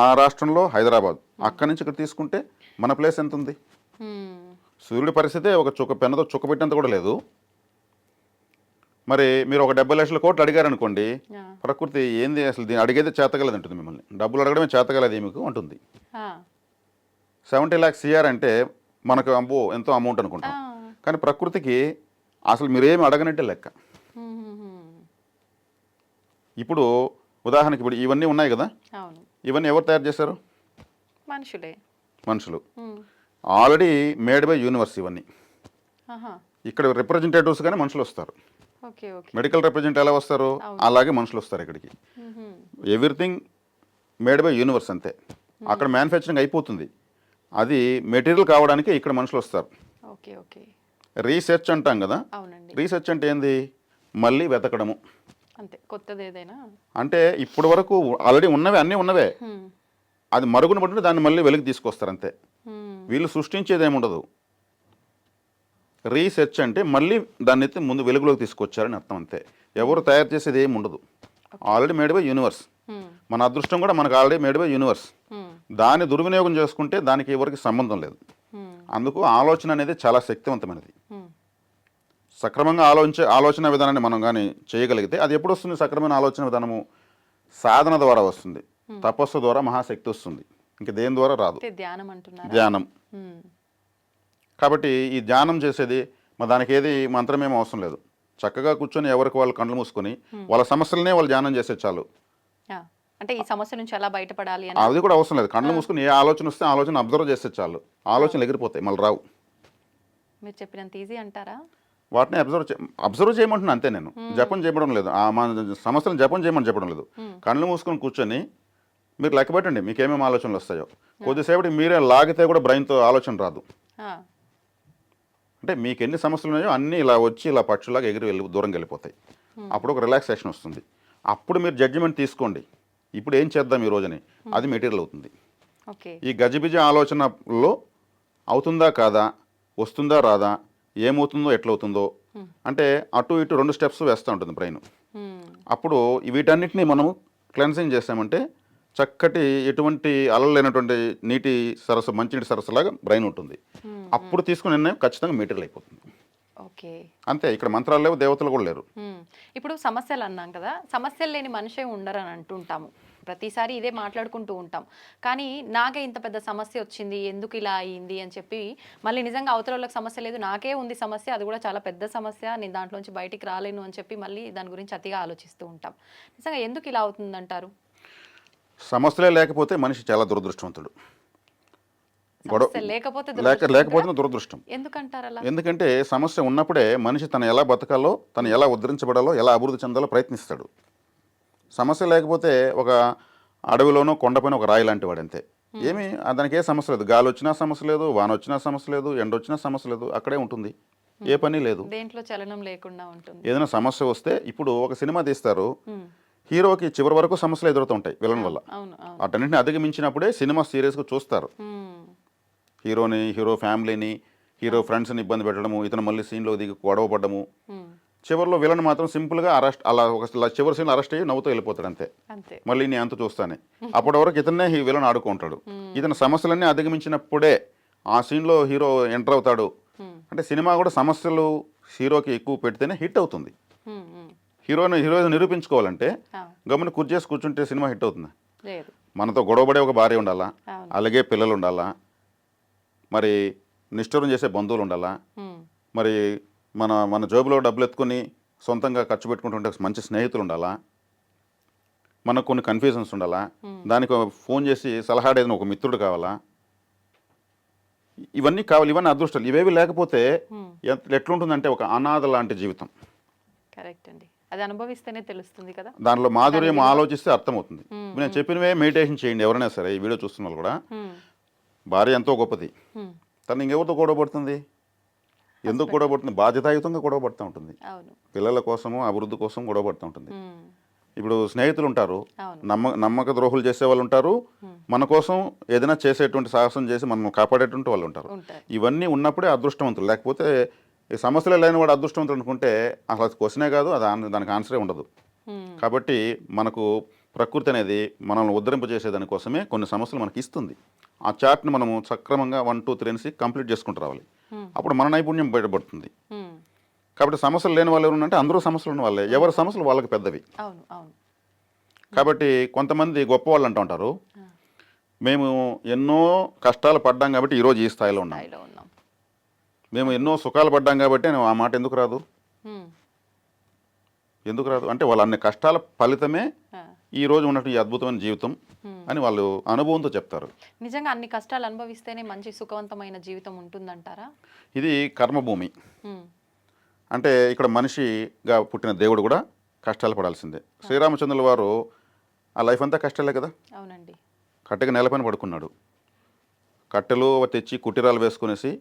ఆ రాష్ట్రంలో హైదరాబాద్. అక్కడి నుంచి ఇక్కడ తీసుకుంటే మన ప్లేస్ ఎంత ఉంది? సూర్యుడి పరిస్థితే ఒక పెన్నతో చుక్క పెట్టినంత కూడా లేదు. మరి మీరు ఒక 70 లక్షల కోట్లు అడిగారనుకోండి, ప్రకృతి ఏంది అసలు దీన్ని అడిగేది చేతగలదు అంటుంది. మిమ్మల్ని డబ్బులు అడగడమే చేతగలదు మీకు అంటుంది. 70 lakhs CR అంటే మనకు అబ్బో ఎంతో అమౌంట్ అనుకుంటాం, కానీ ప్రకృతికి అసలు మీరేమి అడగనట్టే లెక్క. ఇప్పుడు ఉదాహరణకి ఇప్పుడు ఇవన్నీ ఉన్నాయి కదా, ఇవన్నీ ఎవరు తయారు చేశారు? మనుషులు. ఆల్రెడీ మేడ్ బై యూనివర్స్ ఇవన్నీ. ఇక్కడ రిప్రజెంటేటివ్స్ కానీ మనుషులు వస్తారు. మెడికల్ రిప్రజెంటేటివ్ ఎలా వస్తారు, అలాగే మనుషులు వస్తారు ఇక్కడికి. ఎవ్రీథింగ్ మేడ్ బై యూనివర్స్ అంతే. అక్కడ మ్యానుఫ్యాక్చరింగ్ అయిపోతుంది, అది మెటీరియల్ కావడానికి ఇక్కడ మనుషులు వస్తారు. రీసెర్చ్ అంటాం కదా, రీసెర్చ్ అంటే ఏంది? మళ్ళీ వెతకడము అంటే ఇప్పటి వరకు ఆల్రెడీ ఉన్నవే, అన్నీ ఉన్నవే, అది మరుగున పడితే దాన్ని మళ్ళీ వెలికి తీసుకొస్తారు అంతే. వీళ్ళు సృష్టించేది ఏముండదు. రీసెర్చ్ అంటే మళ్ళీ దాన్ని అయితే ముందు వెలుగులోకి తీసుకొచ్చారని అర్థం అంతే. ఎవరు తయారు చేసేది ఏమి ఉండదు, ఆల్రెడీ మేడ్ బై యూనివర్స్. మన అదృష్టం కూడా మనకు ఆల్రెడీ మేడ్ బై యూనివర్స్. దాన్ని దుర్వినియోగం చేసుకుంటే దానికి ఎవరికి సంబంధం లేదు. అందుకు ఆలోచన అనేది చాలా శక్తివంతమైనది. సక్రమంగా ఆలోచన విధానాన్ని మనం కానీ చేయగలిగితే అది ఎప్పుడు వస్తుంది? సక్రమైన ఆలోచన విధానము సాధన ద్వారా వస్తుంది, తపస్సు ద్వారా మహాశక్తి వస్తుంది, ఇంక దేని ద్వారా రాదు. ధ్యానం. కాబట్టి ఈ ధ్యానం చేసేది దానికి ఏది మంత్రమేమో అవసరం లేదు. చక్కగా కూర్చొని ఎవరికి వాళ్ళు కళ్ళు మూసుకొని వాళ్ళ సమస్యలనే వాళ్ళు ధ్యానం చేసే చాలు. అంటే ఈ సమస్య నుంచి ఎలా బయటపడాలి అది కూడా అవసరం లేదు. కళ్ళు మూసుకొని ఏ ఆలోచన వస్తే ఆలోచన అబ్జర్వ్ చేస్తే చాలు. ఆలోచనలు ఎగిరిపోతాయి, మళ్ళీ రావు. మీరు చెప్పినంత ఈజీ అంటారా? వాటిని అబ్జర్వ్ చేయమంటున్నా అంతే. నేను జపం చేయడం లేదు, మన సమస్యలను జపం చేయమని చెప్పడం లేదు. కళ్ళు మూసుకొని కూర్చొని మీరు లెక్క పెట్టండి మీకు ఏమేమి ఆలోచనలు వస్తాయో. కొద్దిసేపటి మీరే లాగితే కూడా బ్రెయిన్తో ఆలోచన రాదు. అంటే మీకు ఎన్ని సమస్యలు ఉన్నాయో అన్నీ ఇలా వచ్చి ఇలా పక్షులాగా ఎగిరి దూరంగా వెళ్ళిపోతాయి. అప్పుడు ఒక రిలాక్సేషన్ వస్తుంది. అప్పుడు మీరు జడ్జిమెంట్ తీసుకోండి, ఇప్పుడు ఏం చేద్దాం ఈ రోజుని, అది మెటీరియల్ అవుతుంది. ఈ గజిబిజి ఆలోచనలో అవుతుందా కాదా, వస్తుందా రాదా, ఏమవుతుందో ఎట్లవుతుందో అంటే అటు ఇటు 2 స్టెప్స్ వేస్తూ ఉంటుంది బ్రెయిన్. హ్మ్. అప్పుడు వీటన్నిటిని మనము క్లెన్సింగ్ చేసామంటే చక్కటి ఎటువంటి అలలు లేనటువంటి నీటి సరస్సు, మంచినీటి సరస్సులాగా బ్రెయిన్ ఉంటుంది. అప్పుడు తీసుకున్న నిర్ణయం ఖచ్చితంగా మెటీరియల్ అయిపోతుంది. ఓకే. అంతే, ఇక్కడ మంత్రాలు లేవు, దేవతలు కూడా లేరు. ఇప్పుడు సమస్యలు అన్నాం కదా, సమస్యలు లేని మనిషే ఉండరు అని అంటుంటాము. ప్రతిసారి ఇదే మాట్లాడుకుంటూ ఉంటాం. కానీ నాకే ఇంత పెద్ద సమస్య వచ్చింది, ఎందుకు ఇలా అయ్యింది అని చెప్పి మళ్ళీ నిజంగా అవతల వాళ్ళకి సమస్య లేదు, నాకే ఉంది సమస్య, అది కూడా చాలా పెద్ద సమస్య, నేను దాంట్లోంచి బయటికి రాలేను అని చెప్పి మళ్ళీ దాని గురించి అతిగా ఆలోచిస్తూ ఉంటాం. నిజంగా ఎందుకు ఇలా అవుతుందంటారు? సమస్యలే లేకపోతే మనిషి చాలా దురదృష్టవంతుడు. సమస్య లేకపోతే లేకపోతే దురదృష్టం. ఎందుకంటారు అలా? ఎందుకంటే సమస్య ఉన్నప్పుడే మనిషి తను ఎలా బతకాలో, తను ఎలా ఉద్ధరించబడాలో, ఎలా అభివృద్ధి చెందాలో ప్రయత్నిస్తాడు. సమస్య లేకపోతే ఒక అడవిలోనో కొండపైన ఒక రాయి లాంటి వాడు అంతే. ఏమి దానికి ఏ సమస్య లేదు. గాలి వచ్చినా సమస్య లేదు, వాన వచ్చినా సమస్య లేదు, ఎండ వచ్చినా సమస్య లేదు, అక్కడే ఉంటుంది, ఏ పని లేదు, దేంట్లో చలనం లేకుండా ఉంటుంది. ఏదైనా సమస్య వస్తే ఇప్పుడు ఒక సినిమా తీస్తారు, హీరోకి చివరి వరకు సమస్యలు ఎదురుతుంటాయి విలన్ వల్ల. వాటన్నింటిని అధిగమించినప్పుడే సినిమా సీరియస్గా చూస్తారు. హీరోని, హీరో ఫ్యామిలీని, హీరో ఫ్రెండ్స్ని ఇబ్బంది పెట్టడము, ఇతను మళ్ళీ సీన్లో దిగి గొడవ పడ్డము, చివరిలో విలన్ మాత్రం సింపుల్గా అరెస్ట్, అలా ఒక చివరి సీన్లో అరెస్ట్ అయ్యి నవ్వుతూ వెళ్ళిపోతాడు అంతే. మళ్ళీ నేను అంత చూస్తానే, అప్పటి వరకు ఇతన్నే ఈ విలన్ ఆడుకుంటాడు. ఇతని సమస్యలన్నీ అధిగమించినప్పుడే ఆ సీన్లో హీరో ఎంటర్ అవుతాడు. అంటే సినిమా కూడా సమస్యలు హీరోకి ఎక్కువ పెడితేనే హిట్ అవుతుంది. హీరోయిన్ నిరూపించుకోవాలంటే గమని కుర్చేసి కూర్చుంటే సినిమా హిట్ అవుతుంది. మనతో గొడవపడే ఒక భార్య ఉండాలా, అలాగే పిల్లలు ఉండాలా, మరి నిష్ఠూరం చేసే బంధువులు ఉండాలా, మరి మన జోబులో డబ్బులు ఎత్తుకొని సొంతంగా ఖర్చు పెట్టుకుంటుంటే మంచి స్నేహితులు ఉండాలా, మనకు కొన్ని కన్ఫ్యూజన్స్ ఉండాలా, దానికి ఫోన్ చేసి సలహా అడిగిన ఒక మిత్రుడు కావాలా, ఇవన్నీ కావాలి. ఇవన్నీ అదృష్టాలు. ఇవేవి లేకపోతే ఎట్లుంటుందంటే ఒక అనాథ లాంటి జీవితం. కరెక్ట్ అండి, అది అనుభవిస్తేనే తెలుస్తుంది కదా. దానిలో మాధుర్యం ఆలోచిస్తే అర్థమవుతుంది. నేను చెప్పినవే మెడిటేషన్ చేయండి ఎవరైనా సరే, ఈ వీడియో చూస్తున్న వాళ్ళు కూడా. భార్య ఎంతో గొప్పది, తను ఇంకెవరితో గొడవపడుతుంది? ఎందుకు గొడవపడుతుంది? బాధ్యతాయుతంగా గొడవపడుతూ ఉంటుంది, పిల్లల కోసము, అభివృద్ధి కోసం గొడవపడుతూ ఉంటుంది. ఇప్పుడు స్నేహితులు ఉంటారు, నమ్మక ద్రోహులు చేసే వాళ్ళు ఉంటారు, మన కోసం ఏదైనా చేసేటువంటి సాహసం చేసి మనం కాపాడేటువంటి వాళ్ళు ఉంటారు. ఇవన్నీ ఉన్నప్పుడే అదృష్టవంతులు. లేకపోతే ఈ సమస్యలు లేని వాడు అదృష్టవంతులు అనుకుంటే అసలు అది క్వశ్చనే కాదు, అది దానికి ఆన్సరే ఉండదు. కాబట్టి మనకు ప్రకృతి అనేది మనల్ని ఉద్ధరింపజేసేదానికోసమే కొన్ని సమస్యలు మనకి ఇస్తుంది. ఆ చార్ట్ని మనము సక్రమంగా 1, 2, 3 అనేసి కంప్లీట్ చేసుకుంటూ రావాలి. అప్పుడు మన నైపుణ్యం బయటపడుతుంది. కాబట్టి సమస్యలు లేని వాళ్ళు ఎవరు అంటే అందరూ సమస్యలు ఉన్న వాళ్ళే, ఎవరి సమస్యలు వాళ్ళకి పెద్దవి. కాబట్టి కొంతమంది గొప్ప వాళ్ళు అంటూ ఉంటారు, మేము ఎన్నో కష్టాలు పడ్డాం కాబట్టి ఈరోజు ఈ స్థాయిలో ఉన్నాం, మేము ఎన్నో సుఖాలు పడ్డాం కాబట్టి ఆ మాట ఎందుకు రాదు? అంటే వాళ్ళ అన్ని కష్టాల ఫలితమే ఈ రోజు ఉన్నట్టు ఈ అద్భుతమైన జీవితం అని వాళ్ళు అనుభవంతో చెప్తారు. నిజంగా అన్ని కష్టాలు అనుభవిస్తేనే మంచి సుఖవంతమైన జీవితం ఉంటుందంటారా? ఇది కర్మభూమి. అంటే ఇక్కడ మనిషిగా పుట్టిన దేవుడు కూడా కష్టాలు పడాల్సిందే. శ్రీరామచంద్రుల వారు ఆ లైఫ్ అంతా కష్టాలే కదా. అవునండి. కట్టెగా నేలపైన పడుకున్నాడు, కట్టెలు తెచ్చి కుటీరాలు వేసుకునేసి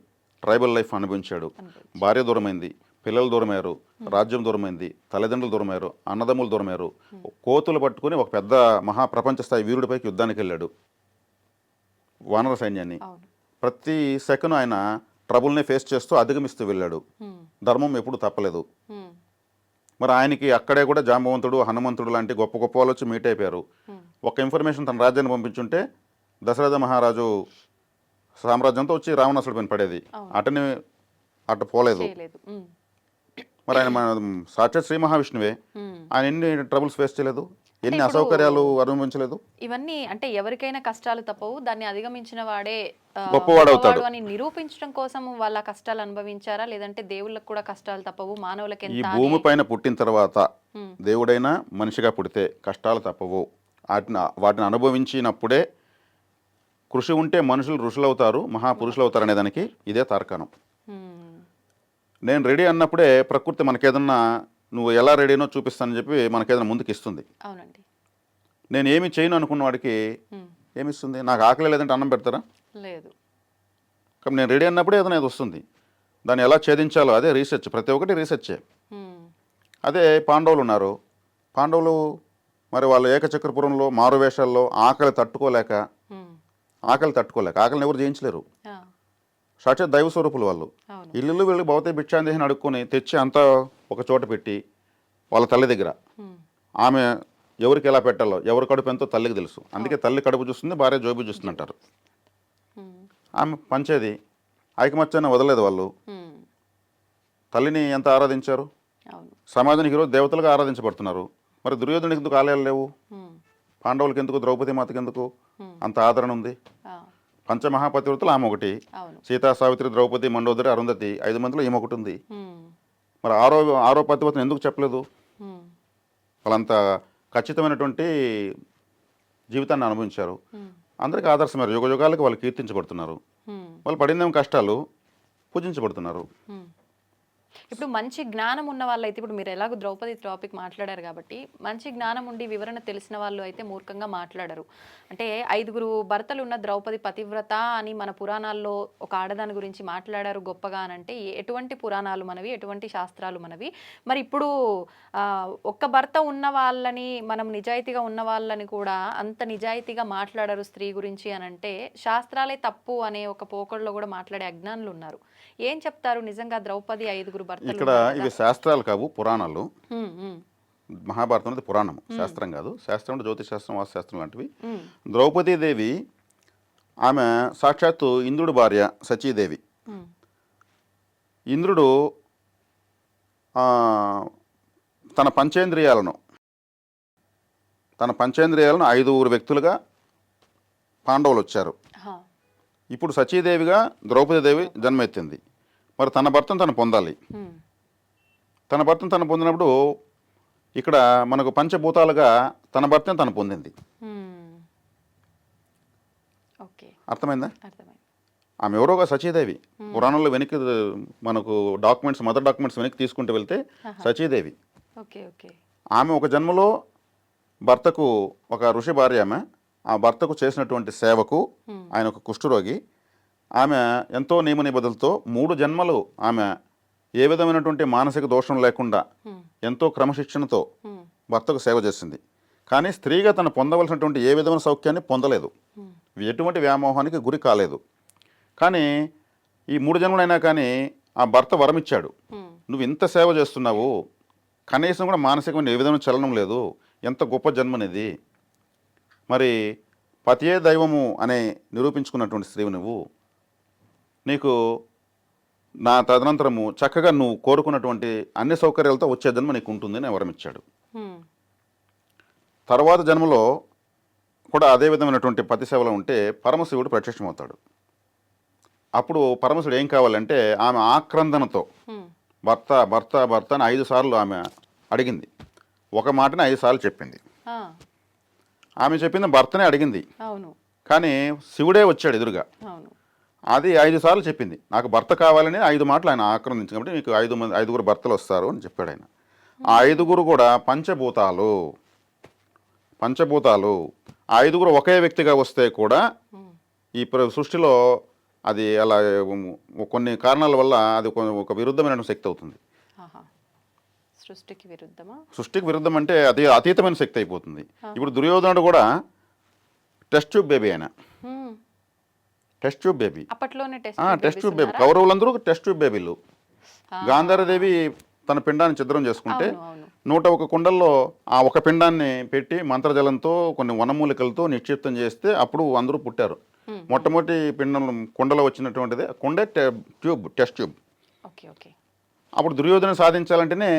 ట్రైబల్ లైఫ్ అనుభవించాడు. భార్య దూరమైంది, పిల్లలు దూరమయ్యారు, రాజ్యం దూరమైంది, తల్లిదండ్రులు దూరమయ్యారు, అన్నదమ్ములు దూరమయ్యారు. కోతులు పట్టుకుని ఒక పెద్ద మహాప్రపంచ స్థాయి వీరుడిపైకి యుద్ధానికి వెళ్ళాడు, వానర సైన్యాన్ని. ప్రతి సెకండ్ ఆయన ట్రబుల్ని ఫేస్ చేస్తూ అధిగమిస్తూ వెళ్ళాడు. ధర్మం ఎప్పుడు తప్పలేదు. మరి ఆయనకి అక్కడే కూడా జాంబవంతుడు, హనుమంతుడు లాంటి గొప్ప గొప్ప వాళ్ళు వచ్చి మీట్ అయిపోయారు. ఒక ఇన్ఫర్మేషన్ తన రాజ్యాన్ని పంపించుంటే దశరథ మహారాజు సామ్రాజ్యంతో వచ్చి రావణాసుడి పైన పడేది. అటు పోలేదు. మరి ఆయన మన సాక్షాత్ శ్రీ మహావిష్ణువే, ఆయన ఎన్ని ట్రబుల్స్ ఫేస్ చేయలేదు, ఎన్ని అసౌకర్యాలు అనుభవించలేదు. ఇవన్నీ అంటే ఎవరికైనా కష్టాలు తప్పవు, దాన్ని అధిగమించిన వాడే గొప్పవాడవుతాడు అని నిరూపించడం కోసం వాళ్ళ కష్టాలు అనుభవించారా, లేదంటే దేవుళ్ళకి కూడా కష్టాలు తప్పవు, మానవులకి ఈ భూమి పైన పుట్టిన తర్వాత దేవుడైనా మనిషిగా పుడితే కష్టాలు తప్పవు, వాటిని అనుభవించినప్పుడే కృషి ఉంటే మనుషులు ఋషులు అవుతారు, మహాపురుషులు అవుతారు అనేదానికి ఇదే తార్కాణం. నేను రెడీ అన్నప్పుడే ప్రకృతి మనకేదన్నా నువ్వు ఎలా రెడీనో చూపిస్తానని చెప్పి మనకేదైనా ముందుకు ఇస్తుంది. అవునండి. నేను ఏమి చేయను అనుకున్న వాడికి ఏమి ఇస్తుంది? నాకు ఆకలి లేదంటే అన్నం పెడతారా? లేదు. కాబట్టి నేను రెడీ అన్నప్పుడే ఏదైనా వస్తుంది. దాన్ని ఎలా ఛేదించాలో అదే రీసెర్చ్, ప్రతి ఒక్కటి రీసెర్చే. అదే పాండవులు ఉన్నారు, పాండవులు మరి వాళ్ళు ఏకచక్రపురంలో మారువేషాల్లో ఆకలిని ఎవరు జయించలేరు. సాక్షాత్ దైవ స్వరూపులు వాళ్ళు. అవును. ఇల్లు వెళ్ళి భవతే భిక్షాందేహిని అడుక్కొని తెచ్చి అంతా ఒక చోట పెట్టి వాళ్ళ తల్లి దగ్గర ఆమె ఎవరికి ఎలా పెట్టాలో, ఎవరి కడుపు ఎంతో తల్లికి తెలుసు. అందుకే తల్లి కడుపు చూస్తుంది, భార్య జోబు చూస్తుంది అంటారు. ఆమె పంచేది ఐకమత్యాన్ని వదలలేదు వాళ్ళు. తల్లిని ఎంత ఆరాధించారు. అవును. సమాజానికి ఈరోజు దేవతలుగా ఆరాధించబడుతున్నారు. మరి దుర్యోధనుడికి ఎందుకు ఆలయాలు లేవు, పాండవులకి ఎందుకు, ద్రౌపది మాతకి ఎందుకు అంత ఆదరణ ఉంది? పంచమహాపతివ్రతలు ఆమె ఒకటి, అవును. సీతా, సావిత్రి, ద్రౌపది, మండోదరి, అరుంధతి 5 మందిలో ఈమె ఒకటి ఉంది. మరి ఆరో పతివ్రతను ఎందుకు చెప్పలేదు? వాళ్ళంత ఖచ్చితమైనటువంటి జీవితాన్ని అనుభవించారు. అందరికీ ఆదర్శమైన యుగ యుగాలకు వాళ్ళు కీర్తించబడుతున్నారు. వాళ్ళు పడిందేమో కష్టాలు, పూజించబడుతున్నారు. ఇప్పుడు మంచి జ్ఞానం ఉన్న వాళ్ళు అయితే, ఇప్పుడు మీరు ఎలాగో ద్రౌపది టాపిక్ మాట్లాడారు కాబట్టి, మంచి జ్ఞానం ఉండి వివరణ తెలిసిన వాళ్ళు అయితే మూర్ఖంగా మాట్లాడరు. అంటే 5 భర్తలు ఉన్న ద్రౌపది పతివ్రత అని మన పురాణాల్లో ఒక ఆడదాని గురించి మాట్లాడారు గొప్పగా అని అంటే ఎటువంటి పురాణాలు మనవి, ఎటువంటి శాస్త్రాలు మనవి? మరి ఇప్పుడు ఒక్క భర్త ఉన్న వాళ్ళని, మనం నిజాయితీగా ఉన్న వాళ్ళని కూడా అంత నిజాయితీగా మాట్లాడరు స్త్రీ గురించి అని అంటే, శాస్త్రాలే తప్పు అనే ఒక పోకడలో కూడా మాట్లాడే అజ్ఞానులు ఉన్నారు. ఏం చెప్తారు? నిజంగా ద్రౌపది 5 భర్తలు ఇక్కడ ఇవి శాస్త్రాలు కావు, పురాణాలు. మహాభారతం అనేది పురాణము, శాస్త్రం కాదు. శాస్త్రం అంటే జ్యోతిష్ శాస్త్రం, వాస్తుశాస్త్రం లాంటివి. ద్రౌపదీదేవి ఆమె సాక్షాత్తు ఇంద్రుడి భార్య సచీదేవి. ఇంద్రుడు తన పంచేంద్రియాలను 5 వ్యక్తులుగా పాండవులు వచ్చారు. ఇప్పుడు సచీదేవిగా ద్రౌపదీదేవి జన్మెత్తింది. మరి తన భర్తను తను పొందాలి. తన భర్తను తను పొందినప్పుడు ఇక్కడ మనకు పంచభూతాలుగా తన భర్తను తను పొందింది. అర్థమైందా? ఆమె ఎవరోగా సచీదేవి. పురాణంలో వెనక్కి మనకు మదర్ డాక్యుమెంట్స్ వెనక్కి తీసుకుంటూ వెళ్తే సచీదేవి. ఆమె ఒక జన్మలో భర్తకు, ఒక ఋషి భార్య ఆమె, ఆ భర్తకు చేసినటువంటి సేవకు, ఆయన ఒక కుష్ఠరోగి, ఆమె ఎంతో నియమ నిబద్ధతలతో 3 జన్మలు ఆమె ఏ విధమైనటువంటి మానసిక దోషం లేకుండా ఎంతో క్రమశిక్షణతో భర్తకు సేవ చేసింది. కానీ స్త్రీగా తను పొందవలసినటువంటి ఏ విధమైన సౌఖ్యాన్ని పొందలేదు, ఎటువంటి వ్యామోహానికి గురి కాలేదు. కానీ ఈ 3 జన్మలైనా కానీ ఆ భర్త వరమిచ్చాడు, నువ్వు ఇంత సేవ చేస్తున్నావు, కనీసం కూడా మానసికమైన ఏ విధమైన చలనం లేదు, ఎంత గొప్ప జన్మనిది, మరి పతియే దైవము అనే నిరూపించుకున్నటువంటి స్త్రీవు నువ్వు, నీకు నా తదనంతరము చక్కగా నువ్వు కోరుకున్నటువంటి అన్ని సౌకర్యాలతో వచ్చే జన్మ నీకు ఉంటుంది అని వరమిచ్చాడు. తర్వాత జన్మలో కూడా అదే విధమైనటువంటి పతి సేవలో ఉంటే పరమశివుడు ప్రత్యక్షమవుతాడు. అప్పుడు పరమశివుడు ఏం కావాలంటే, ఆమె ఆక్రందనతో భర్త భర్త భర్త అని 5 సార్లు ఆమె అడిగింది. ఒక మాటని 5 సార్లు చెప్పింది. ఆమె చెప్పింది భర్తనే అడిగింది, కానీ శివుడే వచ్చాడు ఎదురుగా. అది 5 సార్లు చెప్పింది, నాకు భర్త కావాలని 5 మాటలు ఆయన ఆక్రందించింది. కాబట్టి మీకు 5 భర్తలు వస్తారు అని చెప్పాడు ఆయన. ఆ 5 కూడా పంచభూతాలు. ఆ 5 ఒకే వ్యక్తిగా వస్తే కూడా ఈ సృష్టిలో అది అలా కొన్ని కారణాల వల్ల అది ఒక విరుద్ధమైన శక్తి అవుతుంది. సృష్టికి విరుద్ధం అంటే అది అతీతమైన శక్తి అయిపోతుంది. ఇప్పుడు దుర్యోధనుడు కూడా టెస్ట్ ట్యూబ్ బేబీ ఆయన. Test tube baby, test tube baby. కౌరవులందరూ టెస్ట్ ట్యూబ్ బేబీలు. గాంధారదేవి తన పిండాన్ని ఛిద్రం చేసుకుంటే 101 కుండల్లో ఆ ఒక పిండాన్ని పెట్టి మంత్రజలంతో కొన్ని వనమూలికలతో నిక్షిప్తం చేస్తే అప్పుడు అందరూ పుట్టారు. మొట్టమొదటి పిండం కుండలో వచ్చినటువంటిది కుండే ట్యూబ్, టెస్ట్ ట్యూబ్. అప్పుడు దుర్యోధన సాధించాలంటేనే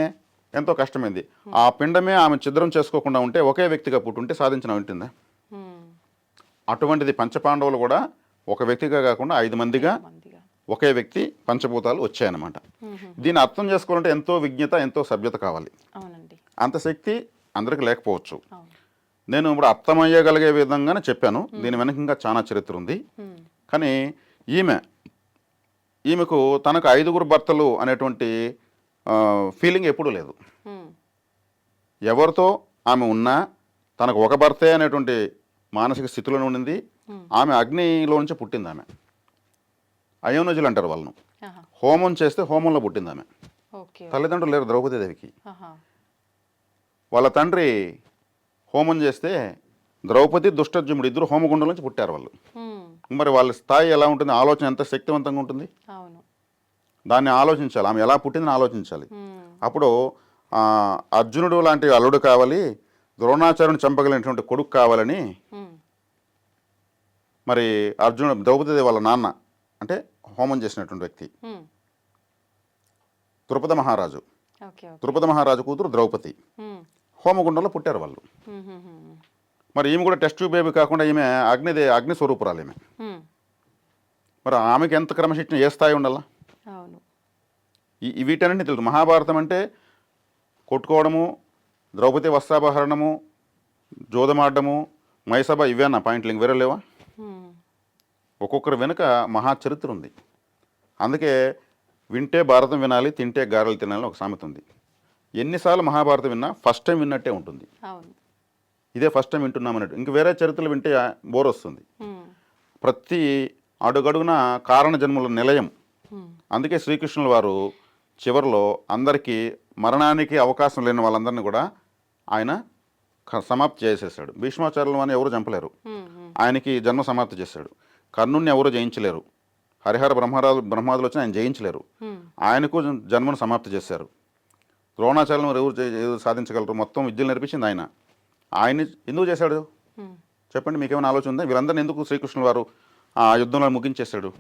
ఎంతో కష్టమైంది. ఆ పిండమే ఆమె ఛిద్రం చేసుకోకుండా ఉంటే, ఒకే వ్యక్తిగా పుట్టుంటే సాధించిన ఉంటుందా? అటువంటిది పంచపాండవులు కూడా ఒక వ్యక్తిగా కాకుండా 5 మందిగా ఒకే వ్యక్తి పంచభూతాలు వచ్చాయన్నమాట. దీన్ని అర్థం చేసుకోవాలంటే ఎంతో విజ్ఞత, ఎంతో సభ్యత కావాలి. అంత శక్తి అందరికి లేకపోవచ్చు. నేను ఇప్పుడు అర్థమయ్యగలిగే విధంగానే చెప్పాను. దీని వెనక ఇంకా చాలా చరిత్ర ఉంది. కానీ ఈమెకు తనకు 5 భర్తలు అనేటువంటి ఫీలింగ్ ఎప్పుడూ లేదు. ఎవరితో ఆమె ఉన్నా తనకు ఒక భర్తే అనేటువంటి మానసిక స్థితిలో ఉండింది. ఆమె అగ్నిలో నుంచి పుట్టింది. ఆమె అయోనజులు అంటారు వాళ్ళను. హోమం చేస్తే హోమంలో పుట్టింది ఆమె. తల్లిదండ్రులు లేరు ద్రౌపదీదేవికి. వాళ్ళ తండ్రి హోమం చేస్తే ద్రౌపది, దుష్టజుమ్ముడు 2 హోమగుండం నుంచి పుట్టారు వాళ్ళు. మరి వాళ్ళ స్థాయి ఎలా ఉంటుంది, ఆలోచన ఎంత శక్తివంతంగా ఉంటుంది, అవును. దాన్ని ఆలోచించాలి. ఆమె ఎలా పుట్టిందని ఆలోచించాలి. ఉమ్, అప్పుడు అర్జునుడు లాంటి అల్లుడు కావాలి, ద్రోణాచార్యుని చంపగలిగినటువంటి కొడుకు కావాలని ఉమ్, మరి అర్జునుడు ద్రౌపది వాళ్ళ నాన్న అంటే హోమం చేసినటువంటి వ్యక్తి ఉమ్, ద్రుపద మహారాజు. Okay okay. ద్రుపద మహారాజు కూతురు ద్రౌపది ఉమ్, హోమగుండంలో పుట్టారు వాళ్ళు. ఉమ్, ఉమ్, ఉమ్, మరి ఈమె కూడా టెస్ట్ ట్యూబ్ బేబీ కాకుండా ఈమె అగ్ని స్వరూపురాలు ఈమె. ఉమ్, మరి ఆమెకి ఎంత క్రమశిక్షణ, ఏ స్థాయి ఉండాలా? అవును. వీటన్నింటినీ తెలుసు. మహాభారతం అంటే కొట్టుకోవడము, ద్రౌపది వస్త్రాపహరణము, జోదమాడము, మైసభ, ఇవేనా పాయింట్లు, ఇంక వేరే లేవా? ఉమ్, ఒక్కొక్కరి వెనుక మహాచరిత్ర ఉంది. అందుకే వింటే భారతం వినాలి, తింటే గారెలు తినాలని ఒక సామెత ఉంది. ఎన్నిసార్లు మహాభారతం విన్నా ఫస్ట్ టైం విన్నట్టే ఉంటుంది. అవును. ఇదే ఫస్ట్ టైం వింటున్నామన్నట్టు. ఇంక వేరే చరిత్రలు వింటే బోర్ వస్తుంది. ఉమ్, ప్రతి అడుగడుగున కారణ జన్మల నిలయం. ఉమ్, అందుకే శ్రీకృష్ణుల వారు చివరిలో అందరికీ మరణానికి అవకాశం లేని వాళ్ళందరినీ కూడా ఆయన సమాప్తి చేసేసాడు. భీష్మాచార్యులు అని ఎవరు చంపలేరు, ఉమ్, ఉమ్, ఆయనకి జన్మ సమాప్తి చేశాడు. కర్ణుణ్ణి ఎవరు జయించలేరు, హరిహర బ్రహ్మాదులు వచ్చి ఆయన జయించలేరు, ఉమ్, ఆయనకు జన్మను సమాప్తి చేశారు. ద్రోణాచార్యులు ఎవరు సాధించగలరు, మొత్తం విద్యలు నేర్పించింది ఆయన. ఆయన్ని ఎందుకు చేశాడు ఉమ్, చెప్పండి, మీకేమైనా ఆలోచన ఉందా? వీళ్ళందరినీ ఎందుకు శ్రీకృష్ణుల వారు ఆ యుద్ధంలో ముగించేశాడు?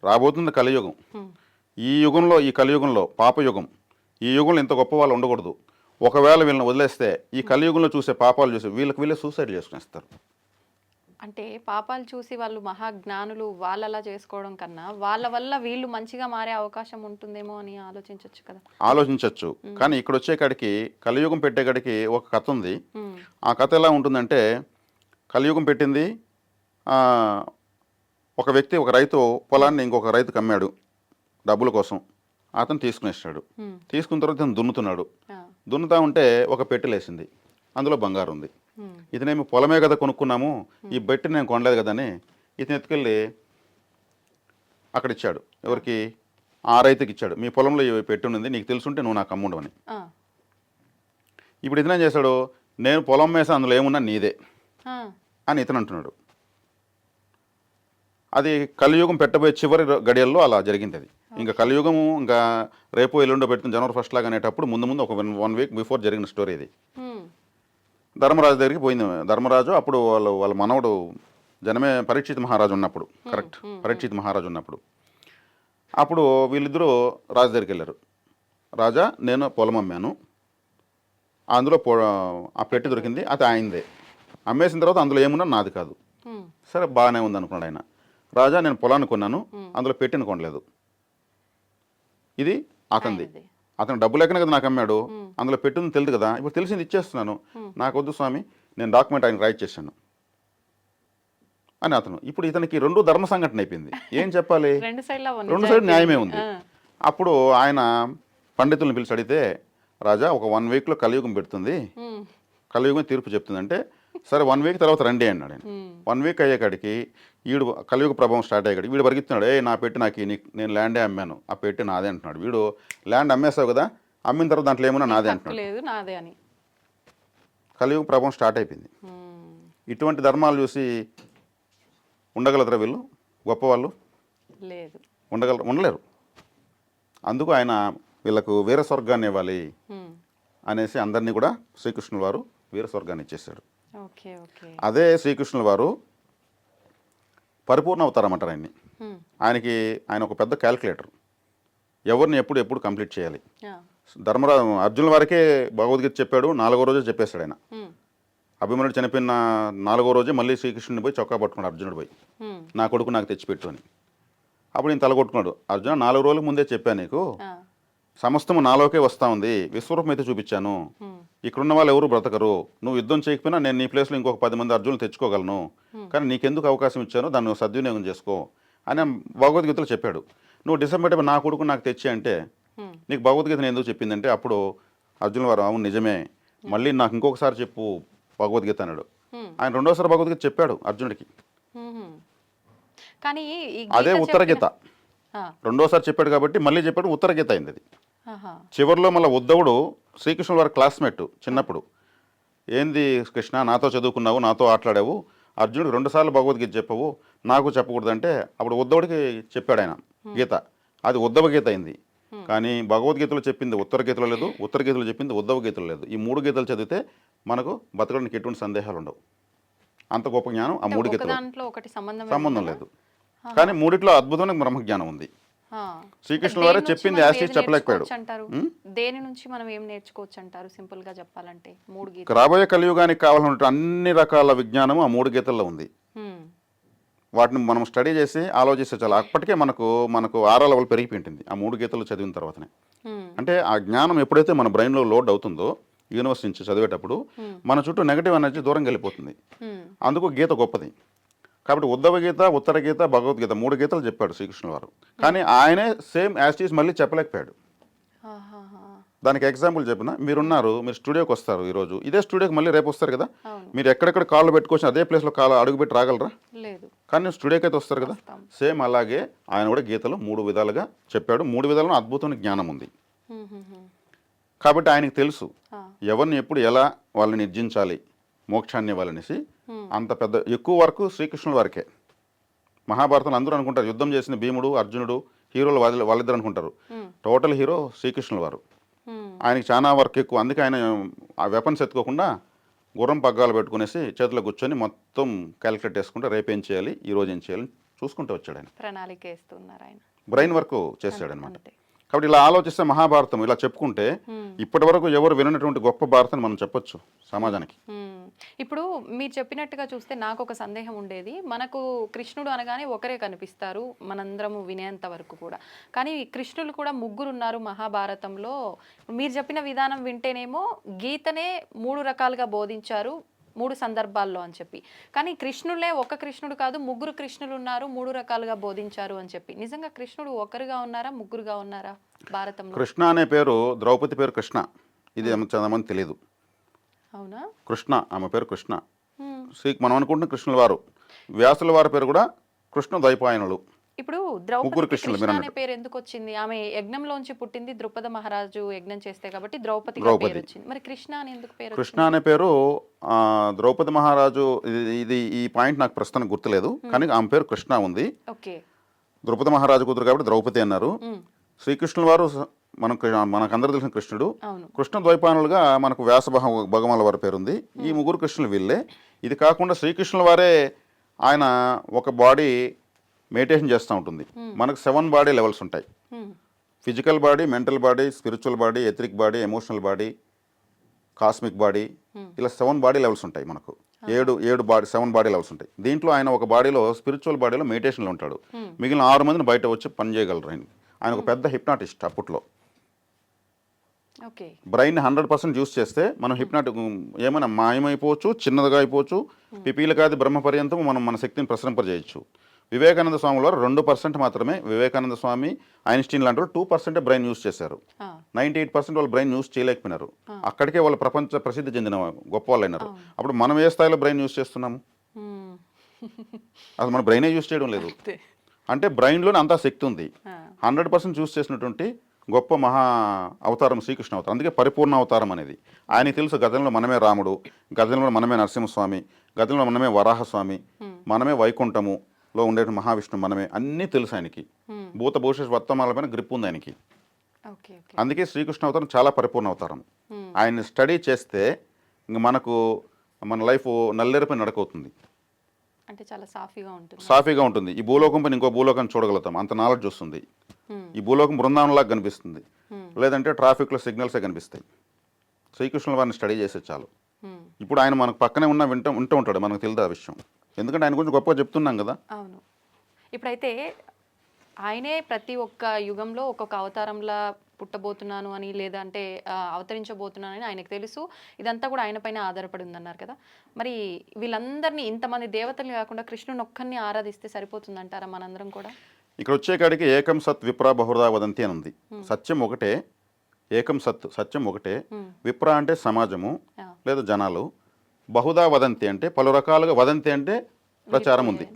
రాబోతుంది కలియుగం. ఉమ్, ఈ యుగంలో, ఈ కలియుగంలో, పాపయుగం, ఈ యుగంలో ఇంత గొప్ప వాళ్ళు ఉండకూడదు. ఒకవేళ వీళ్ళని వదిలేస్తే ఈ కలియుగంలో చూసే పాపాలు చూసి వీళ్ళే సూసైడ్ చేసుకునేస్తారు. అంటే పాపాలు చూసి వాళ్ళు మహాజ్ఞానులు వాళ్ళలా చేసుకోవడం కన్నా వాళ్ళ వల్ల వీళ్ళు మంచిగా మారే అవకాశం ఉంటుందేమో అని ఆలోచించవచ్చు కదా. ఆలోచించవచ్చు. కానీ ఇక్కడ వచ్చే కాడికి, కలియుగం పెట్టే కాడికి ఒక కథ ఉంది. ఉమ్, ఆ కథ ఎలా ఉంటుందంటే, కలియుగం పెట్టింది ఒక వ్యక్తి, ఒక రైతు పొలాన్ని ఇంకొక రైతుకు అమ్మాడు డబ్బుల కోసం. అతను తీసుకునేసాడు. ఉమ్, తీసుకున్న తర్వాత ఇతను దున్నుతున్నాడు. ఆ, దున్నుతా ఉంటే ఒక పెట్టెలేసింది, అందులో బంగారం ఉంది. ఉమ్, ఇతనేమి పొలమే కదా కొనుక్కున్నాము, ఈ బెట్టి నేను కొనలేదు కదా అని ఇతను ఎత్తుకెళ్ళి అక్కడ ఇచ్చాడు. ఎవరికి? ఆ రైతుకి ఇచ్చాడు. మీ పొలంలో ఈ పెట్టి ఉంది, నీకు తెలుసుంటే నువ్వు నాకు అమ్ముండు అని. ఆ, ఇప్పుడు ఇతనేం చేశాడు, నేను పొలం వేసా, అందులో ఏమున్నా నీదే ఆ, అని ఇతను అంటున్నాడు. అది కలియుగం పెట్టబోయే చివరి గడియల్లో అలా జరిగింది. అది ఇంకా కలియుగము ఇంకా రేపు ఎల్లుండో పెడుతుంది జనవరి 1 లాగా అనేటప్పుడు ముందు ఒక 1 వీక్ బిఫోర్ జరిగిన స్టోరీ ఇది. ఉమ్, ధర్మరాజు దగ్గరికి పోయింది. ధర్మరాజు అప్పుడు వాళ్ళ మనవడు జనమే పరీక్షిత్ మహారాజు ఉన్నప్పుడు, కరెక్ట్, పరీక్షిత్ మహారాజు ఉన్నప్పుడు. అప్పుడు వీళ్ళిద్దరూ రాజు దగ్గరికి వెళ్ళారు. రాజా, నేను పొలం అమ్మాను, అందులో ఆ పెట్టి దొరికింది, అది ఆయనదే. అమ్మేసిన తర్వాత అందులో ఏమున్నా నాది కాదు. ఉమ్, సరే, బాగానే ఉంది అనుకున్నాడు ఆయన. రాజా, నేను పొలాన్ని కొన్నాను, అందులో పెట్టిన కొనలేదు, ఇది అతనిది. ఆయనది. అతను డబ్బు లేకనే కదా నాకు అమ్మాడు, అందులో పెట్టింది తెలియదు కదా, ఇప్పుడు తెలిసింది ఇచ్చేస్తున్నాను, నాకు వద్దు స్వామి, నేను డాక్యుమెంట్ ఆయన రైట్ చేశాను అని అతను. ఇప్పుడు ఇతనికి రెండు ధర్మ సంఘటన అయిపోయింది. ఏం చెప్పాలి? రెండు సైడ్ల రెండు సైడ్ న్యాయమే ఉంది. అప్పుడు ఆయన పండితులను పిలిచి అడిగితే, రాజా ఒక 1 వీక్లో కలియుగం పెడుతుంది, కలియుగం తీర్పు చెప్తుంది అంటే, సరే 1 వీక్ తర్వాత రండి అన్నాడు ఆయన. 1 వీక్ అయ్యేకాడికి వీడు కలియుగ ప్రభావం స్టార్ట్ అయ్యాడు. వీడు పరిగెత్తున్నాడు, నా పెట్టి నాకు నేను ల్యాండే అమ్మాను, ఆ పెట్టి నాదే అంటున్నాడు. వీడు ల్యాండ్ అమ్మేసావు కదా, అమ్మిన తర్వాత దాంట్లో ఏమన్నా నాదే అంటున్నాడు. లేదు నాదే అని కలియుగ ప్రభావం స్టార్ట్ అయిపోయింది. ఇటువంటి ధర్మాలు చూసి ఉండగలరా వీళ్ళు గొప్పవాళ్ళు? లేదు, ఉండలేరు. అందుకు ఆయన వీళ్ళకు వీర స్వర్గాన్ని ఇవ్వాలి అనేసి అందరినీ కూడా శ్రీకృష్ణుల వారు వీర స్వర్గాన్ని ఇచ్చేసాడు. Okay okay. అదే శ్రీకృష్ణుల వారు పరిపూర్ణ అవతారం అంటారు ఆయన్ని. ఆయన ఒక పెద్ద క్యాల్కులేటర్, ఎవరిని ఎప్పుడు కంప్లీట్ చేయాలి. ధర్మరాజు అర్జునుల వారికే భగవద్గీత చెప్పాడు, 4వ రోజే చెప్పేశాడు ఆయన. అభిమన్యుడు చనిపోయిన 4వ రోజే మళ్ళీ శ్రీకృష్ణుని పోయి చొక్కా పట్టుకున్నాడు అర్జునుడు పోయి, నా కొడుకు నాకు తెచ్చిపెట్టు అని. అప్పుడు నేను తలగొట్టుకున్నాడు, అర్జున 4 రోజుల ముందే చెప్పాను నీకు, సమస్తము నాలోకే వస్తూ ఉంది, విశ్వరూపం అయితే చూపించాను, ఇక్కడున్న వాళ్ళు ఎవరు బ్రతకరు, నువ్వు యుద్ధం చేయకపోయినా నేను నీ ప్లేస్లో ఇంకొక 10 మంది అర్జునులు తెచ్చుకోగలను, కానీ నీకెందుకు అవకాశం ఇచ్చానో దాన్ని సద్వినియోగం చేసుకో అని భగవద్గీతలో చెప్పాడు. నువ్వు డిసప్పాయింట్ అయిపోయి నా కొడుకు నాకు తెచ్చి అంటే, నీకు భగవద్గీతను ఎందుకు చెప్పిందంటే, అప్పుడు అర్జునుల వారు అవును నిజమే, మళ్ళీ నాకు ఇంకొకసారి చెప్పు భగవద్గీత అన్నాడు. ఆయన 2వసారి భగవద్గీత చెప్పాడు అర్జునుడికి. కానీ అదే ఉత్తరగీత 2వసారి చెప్పాడు కాబట్టి మళ్ళీ చెప్పాడు, ఉత్తరగీత అయింది అది. చివరిలో మళ్ళీ ఉద్ధవుడు శ్రీకృష్ణుల వారి క్లాస్మేట్ చిన్నప్పుడు, ఏంది కృష్ణ నాతో చదువుకున్నావు, నాతో ఆటలాడావు, అర్జునుడు 2 సార్లు భగవద్గీత చెప్పవు, నాకు చెప్పకూడదంటే అప్పుడు ఉద్ధవుడికి చెప్పాడు ఆయన గీత. అది ఉద్ధవ గీత అయింది. కానీ భగవద్గీతలో చెప్పింది ఉత్తర గీతలో లేదు, ఉత్తర గీతలో చెప్పింది ఉద్ధవ గీతలో లేదు. ఈ 3 గీతలు చదివితే మనకు బతకడానికి ఎటువంటి సందేహాలు ఉండవు. అంత గొప్ప జ్ఞానం ఆ 3 గీతలు. దాంట్లో ఒకటి సంబంధం లేదు. కానీ మూడిట్లో అద్భుతమైన బ్రహ్మజ్ఞానం ఉంది. శ్రీకృష్ణుల వారే చెప్పింది యాస్టీ చెప్పలేకపోయాడు. అంటారు దేని నుంచి మనం ఏం నేర్చుకోవచ్చు అంటారు సింపుల్ గా చెప్పాలంటే 3 గీతలు? రాబోయే కలియుగానికి కావాలన్న అన్ని రకాల విజ్ఞానం ఆ 3 గీతల్లో ఉంది. వాటిని మనం స్టడీ చేసి ఆలోచిస్తే చాలా అప్పటికే మనకు 6 లెవెల్ పెరిగిపోయింది ఆ 3 గీతలు చదివిన తర్వాతనే. అంటే ఆ జ్ఞానం ఎప్పుడైతే మన బ్రెయిన్లో లోడ్ అవుతుందో యూనివర్సిటీ నుంచి చదివేటప్పుడు మన చుట్టూ నెగటివ్ ఎనర్జీ దూరం వెళ్ళిపోతుంది. అందుకు గీత గొప్పది. కాబట్టి ఉద్ధవ గీత, ఉత్తర గీత, భగవద్గీత 3 గీతలు చెప్పాడు శ్రీకృష్ణుల వారు. కానీ ఆయనే సేమ్ యాస్టీస్ మళ్ళీ చెప్పలేకపోయాడు. దానికి ఎగ్జాంపుల్ చెప్పిన, మీరు స్టూడియోకి వస్తారు ఈరోజు, ఇదే స్టూడియోకి మళ్ళీ రేపు వస్తారు కదా, మీరు ఎక్కడెక్కడ కాళ్ళు పెట్టుకొచ్చి అదే ప్లేస్లో కాళ్ళు అడుగుపెట్టి రాగలరా? లేదు. కానీ స్టూడియోకి అయితే వస్తారు కదా. సేమ్ అలాగే ఆయన కూడా గీతలో 3 విధాలుగా చెప్పాడు. 3 విధాలను అద్భుతమైన జ్ఞానం ఉంది. కాబట్టి ఆయనకు తెలుసు ఎవరిని ఎప్పుడు ఎలా వాళ్ళని నిర్జించాలి, మోక్షాన్ని ఇవ్వాలనేసి. అంత పెద్ద ఎక్కువ వరకు శ్రీకృష్ణుల వారికే. మహాభారతంలో అందరూ అనుకుంటారు యుద్ధం చేసిన భీముడు, అర్జునుడు హీరోలు వాళ్ళిద్దరు అనుకుంటారు. టోటల్ హీరో శ్రీకృష్ణుల వారు. ఆయనకి చాలా వర్క్ ఎక్కువ. అందుకే ఆయన ఆ వెపన్స్ ఎత్తుకోకుండా గుర్రం పగ్గాలు పెట్టుకునేసి చేతిలో కూర్చొని మొత్తం క్యాలిక్యులేట్ చేసుకుంటే రేపు ఏం చేయాలి, ఈ రోజు ఏం చేయాలని చూసుకుంటూ వచ్చాడు ఆయన. ప్రణాళిక వేస్తున్నారు ఆయన. బ్రెయిన్ వర్క్ చేశాడు అనమాట. కాబట్టి ఇలా ఆలోచిస్తే మహాభారతం ఇలా చెప్పుకుంటే ఇప్పటి వరకు ఎవరు వినటువంటి గొప్ప భారతం మనం చెప్పొచ్చు సమాజానికి. ఇప్పుడు మీరు చెప్పినట్టుగా చూస్తే నాకు ఒక సందేహం ఉండేది. మనకు కృష్ణుడు అనగానే ఒకరే కనిపిస్తారు మనందరము వినేంత వరకు కూడా. కానీ కృష్ణులు కూడా 3 ఉన్నారు మహాభారతంలో. మీరు చెప్పిన విధానం వింటేనేమో గీతనే 3 రకాలుగా బోధించారు 3 సందర్భాల్లో అని చెప్పి. కానీ కృష్ణులే ఒక కృష్ణుడు కాదు 3 కృష్ణులు ఉన్నారు 3 రకాలుగా బోధించారు అని చెప్పి. నిజంగా కృష్ణుడు ఒకరుగా ఉన్నారా 3గా ఉన్నారా భారతంలో? కృష్ణ అనే పేరు ద్రౌపది పేరు కృష్ణ. ఇది చాలా మంది తెలియదు. అవునా? కృష్ణ ఆమె పేరు కృష్ణ. మనం అనుకుంటున్న కృష్ణుల వారు. వ్యాసుల వారి పేరు కూడా కృష్ణ ద్వైపాయనులు. ఇప్పుడు ద్రౌపది కృష్ణ అనే పేరు ఎందుకు వచ్చింది? ఆమె యజ్ఞంలోంచి పుట్టింది, ద్రుపద మహారాజు యజ్ఞం చేస్తే కాబట్టి ద్రౌపది పేరు వచ్చింది. మరి కృష్ణ అని ఎందుకు పేరు? కృష్ణ అనే పేరు ద్రౌపది మహారాజు, ఇది ఈ పాయింట్ నాకు ప్రస్తుతానికి గుర్తులేదు, కానీ ఆమె పేరు కృష్ణ ఉంది. ఓకే. ద్రౌపది మహారాజు కూతురు కాబట్టి ద్రౌపది అన్నారు. శ్రీకృష్ణుల వారు మనకందరూ తెలిసిన కృష్ణుడు. కృష్ణ ద్వైపాయనులుగా మనకు వ్యాస భగవానుల వారి పేరు ఉంది. ఈ 3 కృష్ణులు వీళ్ళే. ఇది కాకుండా శ్రీకృష్ణుల వారే ఆయన ఒక బాడీ మెడిటేషన్ చేస్తూ ఉంటుంది. మనకు 7 బాడీ లెవెల్స్ ఉంటాయి. Physical body, mental body, spiritual body, etheric body, emotional body, cosmic body, ఇలా 7 బాడీ లెవెల్స్ ఉంటాయి. మనకు 7 బాడీ లెవెల్స్ ఉంటాయి. దీంట్లో ఆయన ఒక బాడీలో స్పిరిచువల్ బాడీలో మెడిటేషన్లో ఉంటాడు. మిగిలిన 6 మందిని బయట వచ్చి పని చేయగలరు. ఆయన ఒక పెద్ద హిప్నాటిస్ట్. అప్పట్లో బ్రెయిన్ 100% యూస్ చేస్తే మనం హిప్నాటిక్ ఏమైనా మాయమైపోవచ్చు, చిన్నదిగా అయిపోవచ్చు, పిపీలకాది బ్రహ్మ పర్యంతం మనం మన శక్తిని ప్రసరింపజేయచ్చు. వివేకానంద స్వామి వారు 2% మాత్రమే. వివేకానంద స్వామి, ఐన్స్టీన్ లాంటి 2% బ్రెయిన్ యూస్ చేశారు. 98% వాళ్ళు బ్రెయిన్ యూస్ చేయలేకపోయినారు. అక్కడికే వాళ్ళు ప్రపంచ ప్రసిద్ధి చెందిన గొప్ప వాళ్ళు అయినారు. అప్పుడు మనం ఏ స్థాయిలో బ్రెయిన్ యూస్ చేస్తున్నాము? అసలు మన బ్రెయినే యూస్ చేయడం లేదు. అంటే బ్రెయిన్లోనే అంతా శక్తి ఉంది. 100% యూస్ చేసినటువంటి గొప్ప మహా అవతారం శ్రీకృష్ణ అవతారం. అందుకే పరిపూర్ణ అవతారం అనేది. ఆయనకి తెలుసు గతంలో మనమే రాముడు, గతంలో మనమే నరసింహస్వామి, గతంలో మనమే వరాహస్వామి, మనమే వైకుంఠములో ఉండే మహావిష్ణు మనమే, అన్నీ తెలుసు ఆయనకి. భూత భవిష్యత్ వర్తమానాలపైన గ్రిప్ ఉంది ఆయనకి. అందుకే శ్రీకృష్ణ అవతారం చాలా పరిపూర్ణ అవతారం. ఆయన్ని స్టడీ చేస్తే ఇంక మన లైఫ్ నల్లేరుపై నడకవుతుంది. అంటే చాలా సాఫీగా ఉంటుంది. ఈ భూలోకం పైన ఇంకో భూలోకాన్ని చూడగలుగుతాం, అంత నాలెడ్జ్ వస్తుంది. ఈ భూలోకం బృందావనంలాగా కనిపిస్తుంది, లేదంటే ట్రాఫిక్లో సిగ్నల్సే కనిపిస్తాయి. శ్రీకృష్ణుల వారిని స్టడీ చేసే చాలు. ఇప్పుడు ఆయన మనకు పక్కనే ఉంటూ ఉంటాడు, మనకు తెలియదు ఆ విషయం. ఎందుకంటే ఆయన గురించి గొప్పగా చెప్తున్నాం కదా. అవును. ఇప్పుడైతే ఆయనే ప్రతి ఒక్క యుగంలో ఒక్కొక్క అవతారంలా పుట్టబోతున్నాను అని, లేదంటే అవతరించబోతున్నాను అని ఆయనకు తెలుసు. ఇదంతా కూడా ఆయన పైన ఆధారపడి ఉందన్నారు కదా. మరి వీళ్ళందరినీ, ఇంతమంది దేవతల్ని కాకుండా కృష్ణుని ఒక్కరిని ఆరాధిస్తే సరిపోతుందంటారా మనందరం కూడా? ఇక్కడ వచ్చే కాడికి ఏకం సత్ విప్ర బహుదా వదంతి అని ఉంది. సత్యం ఒకటే, ఏకం సత్ సత్యం ఒకటే. విప్ర అంటే సమాజము లేదా జనాలు, బహుదా వదంతి అంటే పలు రకాలుగా, వదంతి అంటే ప్రచారం ఉంది.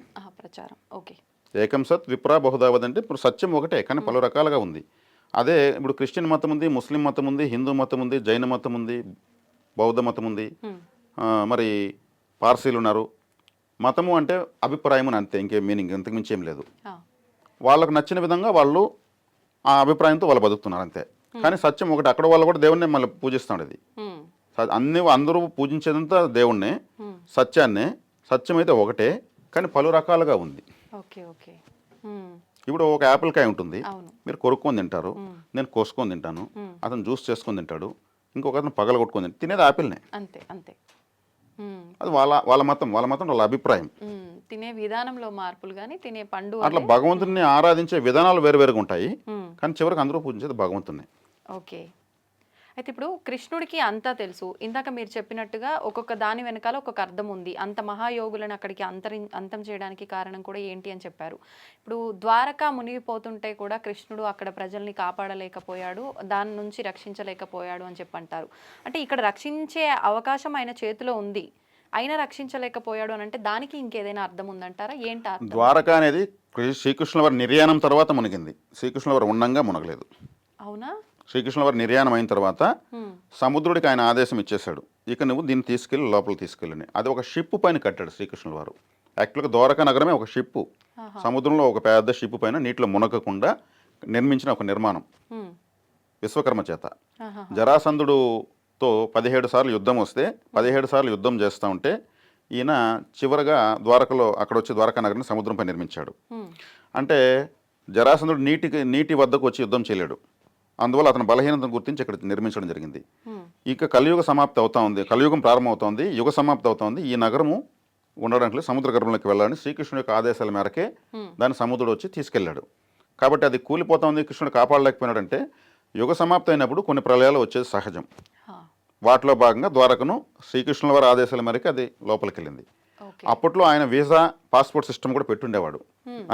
ప్రచారం. ఓకే. ఏకం సత్ విప్ర బహుదా వదంతి. ఇప్పుడు సత్యం ఒకటే కానీ పలు రకాలుగా ఉంది. అదే ఇప్పుడు క్రిస్టియన్ మతం ఉంది, ముస్లిం మతం ఉంది, హిందూ మతం ఉంది, జైన మతం ఉంది, బౌద్ధ మతం ఉంది, మరి పార్సీలు ఉన్నారు, మతము అంటే అభిప్రాయం అని అంతే, ఇంకే మీనింగ్ ఇంతకు మించి ఏం లేదు. ఆ. వాళ్ళకు నచ్చిన విధంగా వాళ్ళు ఆ అభిప్రాయంతో వాళ్ళు బతుకుతున్నారు అంతే. కానీ సత్యం ఒకటి, అక్కడ వాళ్ళు కూడా దేవుణ్ణి మళ్ళీ పూజిస్తాడు. ఇది హ్మ్. అందరూ పూజించేదంతా దేవుణ్ణే, సత్యాన్నే. సత్యం అయితే ఒకటే, కానీ పలు రకాలుగా ఉంది. Okay okay. హ్మ్. ఇప్పుడు ఒక యాపిల్ కాయ ఉంటుంది, అవును. మీరు కొరుక్కొని తింటారు, నేను కోసుకొని తింటాను, అతను జ్యూస్ చేసుకొని తింటాడు, ఇంకొక అతను పగల కొట్టుకొని తింటాడు. తినేది యాపిల్నే. అంతే అంతే. హ్మ్. అది వాళ్ళ మతం వాళ్ళ అభిప్రాయం. తినే విధానంలో మార్పులు కానీ తినే పండు అట్లా భగవంతుని ఆరాధించే విధానాలు వేరువేరుగా ఉంటాయి, మ్మ్. కానీ చివరికి అందరూ పూజించేది భగవంతుని. ఓకే. అయితే ఇప్పుడు కృష్ణుడికి అంతా తెలుసు. ఇందాక మీరు చెప్పినట్టుగా ఒక్కొక్క దాని వెనకాల ఒక్కొక్క అర్థం ఉంది. అంత మహాయోగులను అక్కడికి అంతం చేయడానికి కారణం కూడా ఏంటి అని చెప్పారు. ఇప్పుడు ద్వారకా మునిగిపోతుంటే కూడా కృష్ణుడు అక్కడ ప్రజల్ని కాపాడలేకపోయాడు, దాని నుంచి రక్షించలేకపోయాడు అని చెప్పి అంటారు. అంటే ఇక్కడ రక్షించే అవకాశం ఆయన చేతిలో ఉంది, అయినా రక్షించలేకపోయాడు అని అంటే దానికి ఇంకేదైనా అర్థం ఉందంటారా? ఏంటి అర్థం? ద్వారక అనేది శ్రీకృష్ణుల వారి నిర్యాణం తర్వాత మునిగింది, శ్రీకృష్ణుల వారు ఉండంగా మునగలేదు. అవునా? శ్రీకృష్ణుల వారి నిర్యాణం అయిన తర్వాత సముద్రుడికి ఆయన ఆదేశం ఇచ్చేశాడు, ఇక నువ్వు దీన్ని తీసుకెళ్ళి లోపల తీసుకెళ్ళని. అది ఒక షిప్ పైన కట్టాడు శ్రీకృష్ణుల వారు. యాక్చువల్గా ద్వారకా నగరమే ఒక షిప్పు, సముద్రంలో ఒక పెద్ద షిప్ పైన నీటిలో మునగకుండా నిర్మించిన ఒక నిర్మాణం విశ్వకర్మ చేత. జరాసంధుడుతో 17 సార్లు యుద్ధం వస్తే 17 సార్లు యుద్ధం చేస్తూ ఉంటే ఈయన చివరగా ద్వారకలో అక్కడ వచ్చి ద్వారకా నగరాన్ని సముద్రంపై నిర్మించాడు. అంటే జరాసంధుడు నీటి వద్దకు వచ్చి యుద్ధం చేయలేడు, అందువల్ల అతను బలహీనతను గుర్తించి ఇక్కడ నిర్మించడం జరిగింది. ఇక కలియుగ సమాప్తి అవుతా ఉంది, కలియుగం ప్రారంభమవుతోంది, యుగ సమాప్తి అవుతోంది. ఈ నగరము ఉండడానికి సముద్ర గర్భంలోకి వెళ్ళాలని శ్రీకృష్ణుడి యొక్క ఆదేశాల మేరకే దాన్ని సముద్రుడు వచ్చి తీసుకెళ్ళాడు. కాబట్టి అది కూలిపోతుంది, కృష్ణుడు కాపాడలేకపోయినాడంటే యుగ సమాప్తి అయినప్పుడు కొన్ని ప్రళయాలు వచ్చేది సహజం. వాటిలో భాగంగా ద్వారకను శ్రీకృష్ణుల వారి ఆదేశాల మేరకు అది లోపలికి వెళ్ళింది. అప్పట్లో ఆయన వీసా పాస్పోర్ట్ సిస్టమ్ కూడా పెట్టుండేవాడు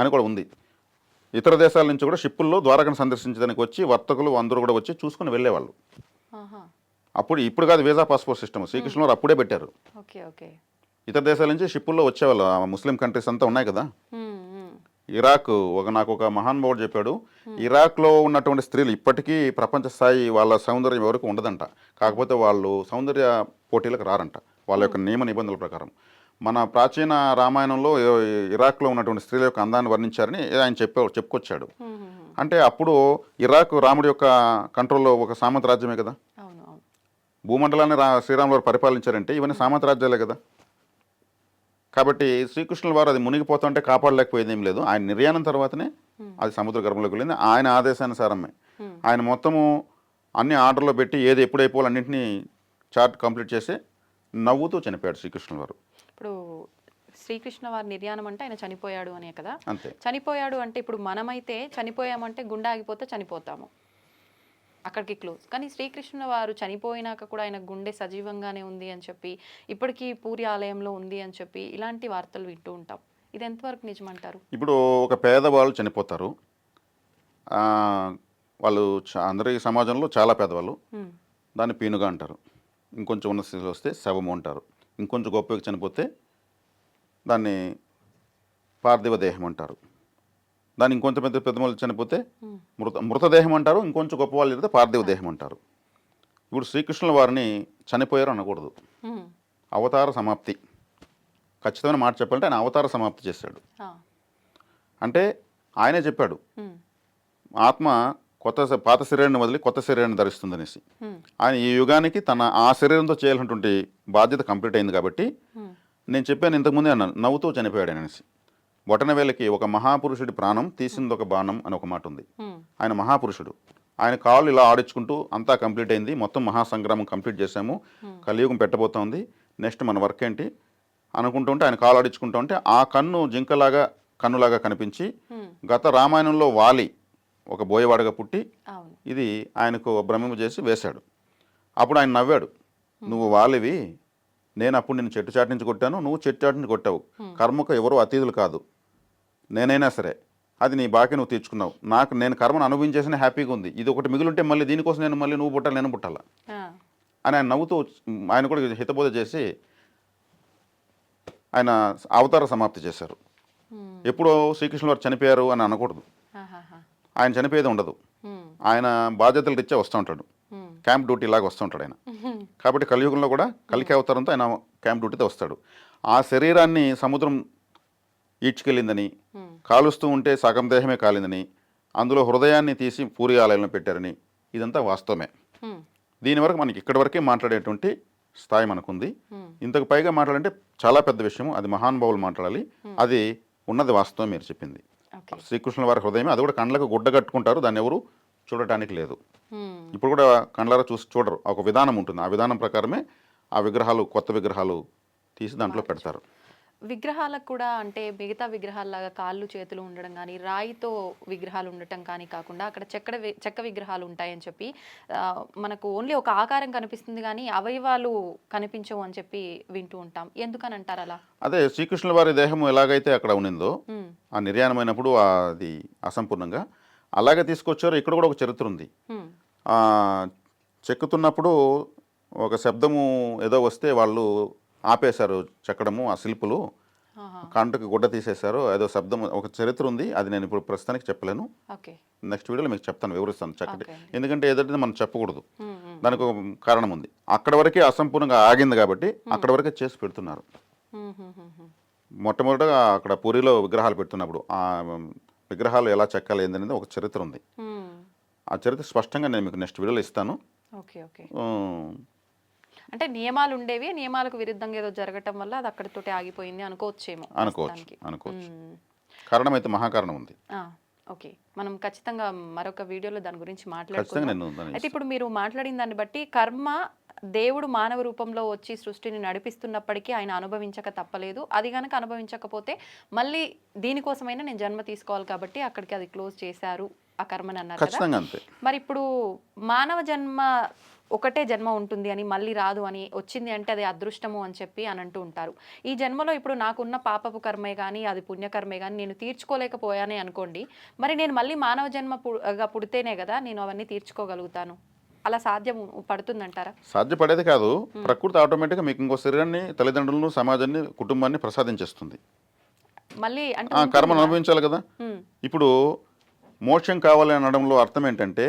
అని కూడా ఉంది. ఇతర దేశాల నుంచి కూడా షిప్పుల్లో ద్వారకను సందర్శించడానికి వచ్చి వర్తకులు అందరూ కూడా వచ్చి చూసుకుని వెళ్ళేవాళ్ళు. ఇప్పుడు కాదు వీసా పాస్పోర్ట్ సిస్టమ్, శ్రీకృష్ణ వారు అప్పుడే పెట్టారు. ఇతర దేశాల నుంచి షిప్పుల్లో వచ్చేవాళ్ళు, ముస్లిం కంట్రీస్ అంతా ఉన్నాయి కదా. ఇరాక్ నాకు ఒక మహానుభావుడు చెప్పాడు, ఇరాక్లో ఉన్నటువంటి స్త్రీలు ఇప్పటికీ ప్రపంచ స్థాయి వాళ్ళ సౌందర్యం ఎవరికి ఉండదంట, కాకపోతే వాళ్ళు సౌందర్య పోటీలకు రారంట వాళ్ళ యొక్క నియమ నిబంధనల ప్రకారం. మన ప్రాచీన రామాయణంలో ఇరాక్లో ఉన్నటువంటి స్త్రీల యొక్క అందాన్ని వర్ణించారని ఆయన చెప్పుకొచ్చాడు. అంటే అప్పుడు ఇరాక్ రాముడి యొక్క కంట్రోల్లో ఒక సామంత రాజ్యమే కదా, భూమండలాన్ని శ్రీరాములు వారు పరిపాలించారంటే ఇవన్నీ సామంత రాజ్యాలే కదా. కాబట్టి శ్రీకృష్ణుల వారు అది మునిగిపోతుంటే కాపాడలేకపోయేది ఏం లేదు, ఆయన నిర్యాణం తర్వాతనే అది సముద్ర గర్భంలోకి వెళ్ళింది. ఆయన ఆదేశానుసారమే ఆయన మొత్తము అన్ని ఆర్డర్లో పెట్టి ఏది ఎప్పుడైపోవాలి అన్నింటినీ చార్ట్ కంప్లీట్ చేసి నవ్వుతూ చనిపోయాడు శ్రీకృష్ణుల వారు. ఇప్పుడు శ్రీకృష్ణ వారి నిర్యాణం అంటే ఆయన చనిపోయాడు అనే కదా. అంతే. చనిపోయాడు అంటే ఇప్పుడు మనమైతే చనిపోయామంటే గుండె ఆగిపోతే చనిపోతాము, అక్కడికి క్లోజ్. కానీ శ్రీకృష్ణ వారు చనిపోయినాక కూడా ఆయన గుండె సజీవంగానే ఉంది అని చెప్పి, ఇప్పటికీ పూరి ఆలయంలో ఉంది అని చెప్పి ఇలాంటి వార్తలు వింటూ ఉంటాం. ఇది ఎంతవరకు నిజమంటారు? ఇప్పుడు ఒక పేదవాళ్ళు చనిపోతారు, వాళ్ళు అందరి సమాజంలో చాలా పేదవాళ్ళు, దాన్ని పీనుగా అంటారు. ఇంకొంచెం ఉన్న స్థితిలో వస్తే శవము అంటారు. ఇంకొంచెం గొప్పగా చనిపోతే దాన్ని పార్థివ దేహం అంటారు. దాన్ని ఇంకొంచెం పెద్ద వాళ్ళు చనిపోతే మృతదేహం అంటారు. ఇంకొంచెం గొప్ప వాళ్ళు అయితే పార్థివ దేహం అంటారు. ఇప్పుడు శ్రీకృష్ణుల వారిని చనిపోయారు అనకూడదు, అవతార సమాప్తి. ఖచ్చితమైన మాట చెప్పాలంటే ఆయన అవతార సమాప్తి చేశాడు. అంటే ఆయనే చెప్పాడు ఆత్మ పాత శరీరాన్ని వదిలి కొత్త శరీరాన్ని ధరిస్తుంది అనేసి. ఆయన ఈ యుగానికి ఆ శరీరంతో చేయాల్సినటువంటి బాధ్యత కంప్లీట్ అయింది కాబట్టి నేను చెప్పాను ఇంతకుముందే అన్నాను, నవ్వుతూ చనిపోయాడు అనేసి. బొటనవేలకి ఒక మహాపురుషుడి ప్రాణం తీసింది ఒక బాణం అని ఒక మాట ఉంది. ఆయన మహాపురుషుడు, ఆయన కాళ్ళు ఇలా ఆడించుకుంటూ అంతా కంప్లీట్ అయింది, మొత్తం మహాసంగ్రామం కంప్లీట్ చేశాము, కలియుగం పెట్టబోతోంది, నెక్స్ట్ మన వర్క్ ఏంటి అనుకుంటుంటే ఆయన కాళ్ళు ఆడించుకుంటూ ఉంటే ఆ కన్ను కన్నులాగా కనిపించి గత రామాయణంలో వాలి ఒక బోయవాడగా పుట్టి ఇది ఆయనకు భ్రమము చేసి వేశాడు. అప్పుడు ఆయన నవ్వాడు, నువ్వు వాలివి, నేను అప్పుడు నేను చెట్టు చాటు నుంచి కొట్టాను, నువ్వు చెట్టు చాటు నుంచి కొట్టావు, కర్మకు ఎవరు అతీతులు కాదు, నేనైనా సరే అది నీ బాకీ నువ్వు తీర్చుకున్నావు, నేను కర్మను అనుభవించేసిన హ్యాపీగా ఉంది, ఇది ఒకటి మిగులుంటే మళ్ళీ దీనికోసం నువ్వు పుట్టాలి నేను పుట్టాలా అని ఆయన నవ్వుతూ ఆయన కూడా హితబోధ చేసి ఆయన అవతార సమాప్తి చేశారు. ఎప్పుడో శ్రీకృష్ణుల వారు చనిపోయారు అని అనకూడదు, ఆయన చనిపోయేది ఉండదు, ఆయన బాధ్యతలు రీత్యా వస్తూ ఉంటాడు, క్యాంప్ డ్యూటీ లాగా వస్తూ ఉంటాడు ఆయన. కాబట్టి కలియుగంలో కూడా కలికి అవతారంతో ఆయన క్యాంప్ డ్యూటీతో వస్తాడు. ఆ శరీరాన్ని సముద్రం ఈడ్చుకెళ్ళిందని, కాలుస్తూ ఉంటే సగం దేహమే కాలిందని, అందులో హృదయాన్ని తీసి పూరి ఆలయంలో పెట్టారని, ఇదంతా వాస్తవమే. దీని వరకు మనకి ఇక్కడి వరకే మాట్లాడేటువంటి స్థాయి మనకుంది. ఇంతకు పైగా మాట్లాడంటే చాలా పెద్ద విషయం, అది మహానుభావులు మాట్లాడాలి. అది ఉన్నది వాస్తవం మీరు చెప్పింది. శ్రీకృష్ణుల వారి హృదయమే, అది కూడా కండ్లకు గుడ్డ కట్టుకుంటారు, దాన్ని ఎవరు చూడటానికి లేదు. ఇప్పుడు కూడా కండ్లారా చూసి చూడరు, ఒక విధానం ఉంటుంది. ఆ విధానం ప్రకారమే ఆ విగ్రహాలు, కొత్త విగ్రహాలు తీసి దాంట్లో పెడతారు. విగ్రహాలకు కూడా అంటే మిగతా విగ్రహాలలాగా కాళ్ళు చేతులు ఉండడం కానీ, రాయితో విగ్రహాలు ఉండటం కానీ కాకుండా అక్కడ చెక్క విగ్రహాలు ఉంటాయని చెప్పి మనకు ఓన్లీ ఒక ఆకారం కనిపిస్తుంది కానీ అవయవాలు కనిపించవు అని చెప్పి వింటూ ఉంటాం. ఎందుకని అంటారు అలా? అదే శ్రీకృష్ణుల వారి దేహం ఎలాగైతే అక్కడ ఉన్నిందో, ఆ నిర్యాణమైనప్పుడు అది అసంపూర్ణంగా అలాగే తీసుకొచ్చారు. ఇక్కడ కూడా ఒక చరిత్ర ఉంది. చెక్కుతున్నప్పుడు ఒక శబ్దము ఏదో వస్తే వాళ్ళు ఆపేశారు చెక్కడము, ఆ శిల్పులు కంటకు గుడ్డ తీసేశారు, ఏదో శబ్దం, ఒక చరిత్ర ఉంది. అది నేను ఇప్పుడు ప్రస్తుతానికి చెప్పలేను, నెక్స్ట్ వీడియోలో మీకు చెప్తాను, వివరిస్తాను చక్కటి. ఎందుకంటే ఏదంటే మనం చెప్పకూడదు, దానికి ఒక కారణం ఉంది. అక్కడ వరకే అసంపూర్ణంగా ఆగింది కాబట్టి అక్కడ వరకే చేసి పెడుతున్నారు. మొట్టమొదటిగా అక్కడ పూరిలో విగ్రహాలు పెడుతున్నప్పుడు ఆ విగ్రహాలు ఎలా చెక్కాలి ఏందనేది ఒక చరిత్ర ఉంది. ఆ చరిత్ర స్పష్టంగా నేను మీకు నెక్స్ట్ వీడియోలో ఇస్తాను. అంటే నియమాలు ఉండేవి, నియమాలకు విరుద్ధంగా ఏదో జరగటం వల్ల అది అక్కడితోటి ఆగిపోయింది అనుకోవచ్చేమో. అనుకోవచ్చు. కారణం అయితే మహాకారణం ఉంది. ఓకే, మనం ఖచ్చితంగా మరొక వీడియోలో దాని గురించి మాట్లాడుకుందాం. అయితే ఇప్పుడు మీరు మాట్లాడిన దాన్ని బట్టి కర్మ దేవుడు మానవ రూపంలో వచ్చి సృష్టిని నడిపిస్తున్నప్పటికీ ఆయన అనుభవించక తప్పలేదు. అది కనుక అనుభవించకపోతే మళ్ళీ దీనికోసమైనా నేను జన్మ తీసుకోవాలి కాబట్టి అక్కడికి అది క్లోజ్ చేశారు ఆ కర్మని అన్నారు కదా. మరి ఇప్పుడు మానవ జన్మ ఒకటే జన్మ ఉంటుంది అని, మళ్ళీ రాదు అని, వచ్చింది అంటే అది అదృష్టము అని చెప్పి అని అంటూ ఉంటారు. ఈ జన్మలో ఇప్పుడు నాకున్న పాపపు కర్మే కానీ అది పుణ్యకర్మే కానీ నేను తీర్చుకోలేకపోయానే అనుకోండి, మరి నేను మళ్ళీ మానవ జన్మగా పుడితేనే కదా నేను అవన్నీ తీర్చుకోగలుగుతాను. అలా సాధ్యం పడుతుందంటారా? సాధ్యపడేది కాదు. ప్రకృతి ఆటోమేటిక్గా మీకు ఇంకో శరీరాన్ని, తల్లిదండ్రులను, సమాజాన్ని, కుటుంబాన్ని ప్రసాదించేస్తుంది. మళ్ళీ కర్మను అనుభవించాలి కదా. ఇప్పుడు మోక్షం కావాలి అనడంలో అర్థం ఏంటంటే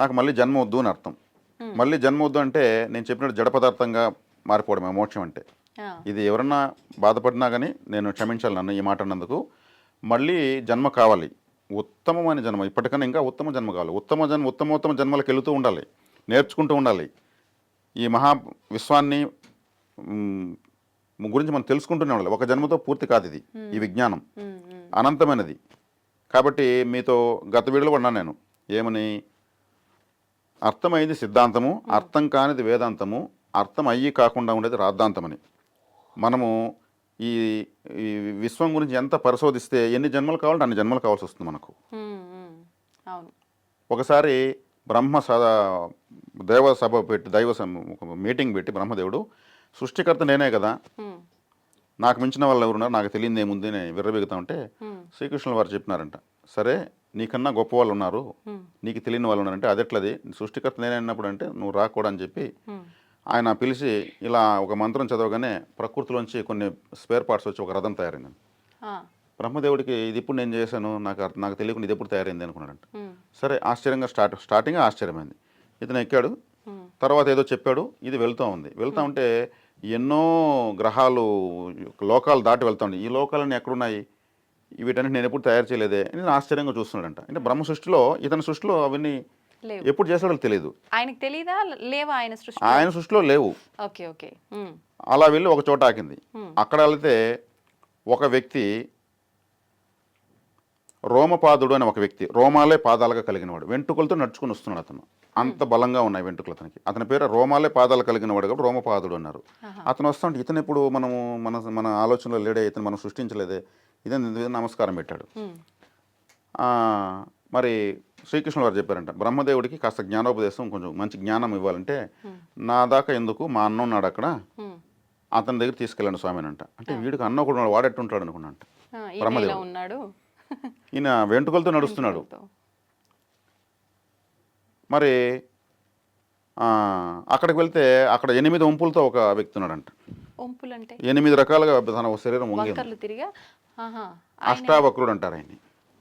నాకు మళ్ళీ జన్మ వద్దు అని అర్థం. మళ్ళీ జన్మ వద్దు అంటే నేను చెప్పినట్టు జడ పదార్థంగా మారిపోవడమే మోక్షం అంటే. ఇది ఎవరన్నా బాధపడినా కానీ నేను క్షమించాలి నన్ను ఈ మాట అన్నందుకు. మళ్ళీ జన్మ కావాలి, ఉత్తమమైన జన్మ, ఇప్పటికన్నా ఇంకా ఉత్తమ జన్మ కావాలి. ఉత్తమోత్తమ జన్మలకు వెళుతూ ఉండాలి, నేర్చుకుంటూ ఉండాలి. ఈ మహా విశ్వాన్ని గురించి మనం తెలుసుకుంటూనే ఉండాలి. ఒక జన్మతో పూర్తి కాదు ఇది, ఈ విజ్ఞానం అనంతమైనది. కాబట్టి మీతో గత వీడియోలో కూడా నేను ఏమని, అర్థమైంది సిద్ధాంతము, అర్థం కానిది వేదాంతము, అర్థం అయ్యి కాకుండా ఉండేది రాద్ధాంతమని. మనము ఈ విశ్వం గురించి ఎంత పరిశోధిస్తే ఎన్ని జన్మలు కావాలంటే అన్ని జన్మలు కావాల్సి వస్తుంది మనకు. ఒకసారి దేవసభ పెట్టి మీటింగ్ పెట్టి బ్రహ్మదేవుడు, సృష్టికర్త నేనే కదా, నాకు మించిన వాళ్ళు ఎవరున్నారు, నాకు తెలియదు ఏముంది అని విర్రబీగుతా ఉంటే శ్రీకృష్ణుల వారు చెప్పినారంట, సరే నీకన్నా గొప్ప వాళ్ళు ఉన్నారు, నీకు తెలియని వాళ్ళు ఉన్నారంటే అదెట్లది, సృష్టికర్త నేనే అన్నప్పుడు అంటే నువ్వు రాకూడదు అని చెప్పి ఆయన పిలిచి ఇలా ఒక మంత్రం చదవగానే ప్రకృతిలోంచి కొన్ని స్పేర్ పార్ట్స్ వచ్చి ఒక రథం తయారైంది. బ్రహ్మదేవుడికి ఇది ఇప్పుడు నేను చేశాను, నాకు తెలియకుండా ఇది ఎప్పుడు తయారైంది అనుకున్నాడంట. సరే ఆశ్చర్యంగా స్టార్టింగ్ ఆశ్చర్యమైంది. ఇతను ఎక్కాడు, తర్వాత ఏదో చెప్పాడు, ఇది వెళ్తూ ఉంటే ఎన్నో గ్రహాలు లోకాలు దాటి వెళ్తా ఉంది. ఈ లోకాలన్నీ ఎక్కడున్నాయి, వీటన్నిటి నేను ఎప్పుడు తయారు చేయలేదే అని ఆశ్చర్యంగా చూస్తున్నాడంట. అంటే బ్రహ్మ సృష్టిలో, ఇతని సృష్టిలో అవన్నీ ఎప్పుడు చేస్తాడో తెలియదు. ఆయనకు తెలీదా, లేవా ఆయన సృష్టిలో లేవు. అలా వెళ్ళి ఒక చోట ఆకింది. అక్కడ వెళ్తే ఒక వ్యక్తి, రోమపాదుడు అని ఒక వ్యక్తి, రోమాలే పాదాలుగా కలిగినవాడు, వెంట్రుకలతో నడుచుకుని వస్తున్నాడు. అతను అంత బలంగా ఉన్నాయి వెంట్రుకలు అతనికి. అతని పేరు రోమాలే పాదాలు కలిగిన వాడు కాబట్టి రోమపాదుడు అన్నారు. అతను వస్తుంటే ఇతను ఎప్పుడు మన ఆలోచనలో లేడే, ఇతను మనం సృష్టించలేదే, ఇతను నమస్కారం పెట్టాడు. మరి శ్రీకృష్ణుడు వారు చెప్పారంట, బ్రహ్మదేవుడికి కాస్త జ్ఞానోపదేశం, కొంచెం మంచి జ్ఞానం ఇవ్వాలంటే నా దాకా ఎందుకు, మా అన్న ఉన్నాడు అక్కడ, అతని దగ్గర తీసుకెళ్ళండి స్వామి అంట. అంటే వీడికి అన్న కూడా ఉన్నాడు, వాడెట్టుంటాడు అనుకున్నాంట. బ్రహ్మదేవుడు ఈయన వెంట్రుకలతో నడుస్తున్నాడు. మరి అక్కడికి వెళ్తే అక్కడ 8 వంపులతో ఒక వ్యక్తి ఉన్నాడంట. 8 రకాలుగా తన శరీరం వంగి, అష్టావక్రుడు అంటారు ఆయన.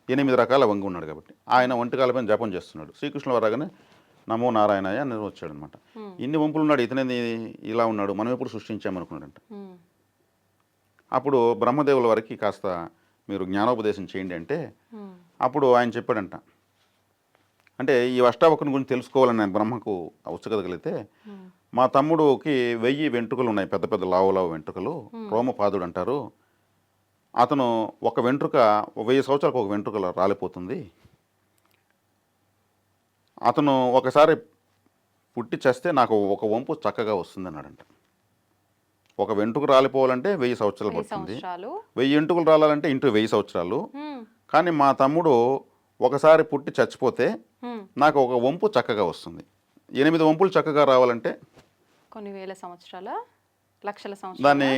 8 రకాల వంగి ఉన్నాడు కాబట్టి ఆయన ఒంటికాలపైన జపం చేస్తున్నాడు. శ్రీకృష్ణుల వారాగానే నమో నారాయణయ్య అని వచ్చాడు అనమాట. ఇన్ని వంపులు ఉన్నాడు, ఇతనేది ఇలా ఉన్నాడు, మనం ఎప్పుడు సృష్టించామనుకున్నాడంట. అప్పుడు బ్రహ్మదేవుల వారికి కాస్త మీరు జ్ఞానోపదేశం చేయండి అంటే అప్పుడు ఆయన చెప్పాడంట, అంటే ఈ అష్టావకుని గురించి తెలుసుకోవాలని నేను బ్రహ్మకు ఉత్సుకతగలిగితే మా తమ్ముడికి 1000 వెంట్రుకలు ఉన్నాయి, పెద్ద పెద్ద లావు వెంట్రుకలు, రోమపాదుడు అంటారు. అతను ఒక వెంట్రుక 1000 సంవత్సరాలకు ఒక వెంట్రుకలు రాలిపోతుంది. అతను ఒకసారి పుట్టి చేస్తే నాకు ఒక వంపు చక్కగా వస్తుంది అన్నాడంట. ఒక వెంట్రుక రాలిపోవాలంటే 1000 సంవత్సరాలు పడుతుంది, 1000 వెంట్రుకలు రాలంటే ఇంటూ 1000 సంవత్సరాలు. కానీ మా తమ్ముడు ఒకసారి పుట్టి చచ్చిపోతే నాకు ఒక వంపు చక్కగా వస్తుంది. 8 వంపులు చక్కగా రావాలంటే కొన్ని వేల సంవత్సరాల లక్షల సంవత్సరాలు దాన్ని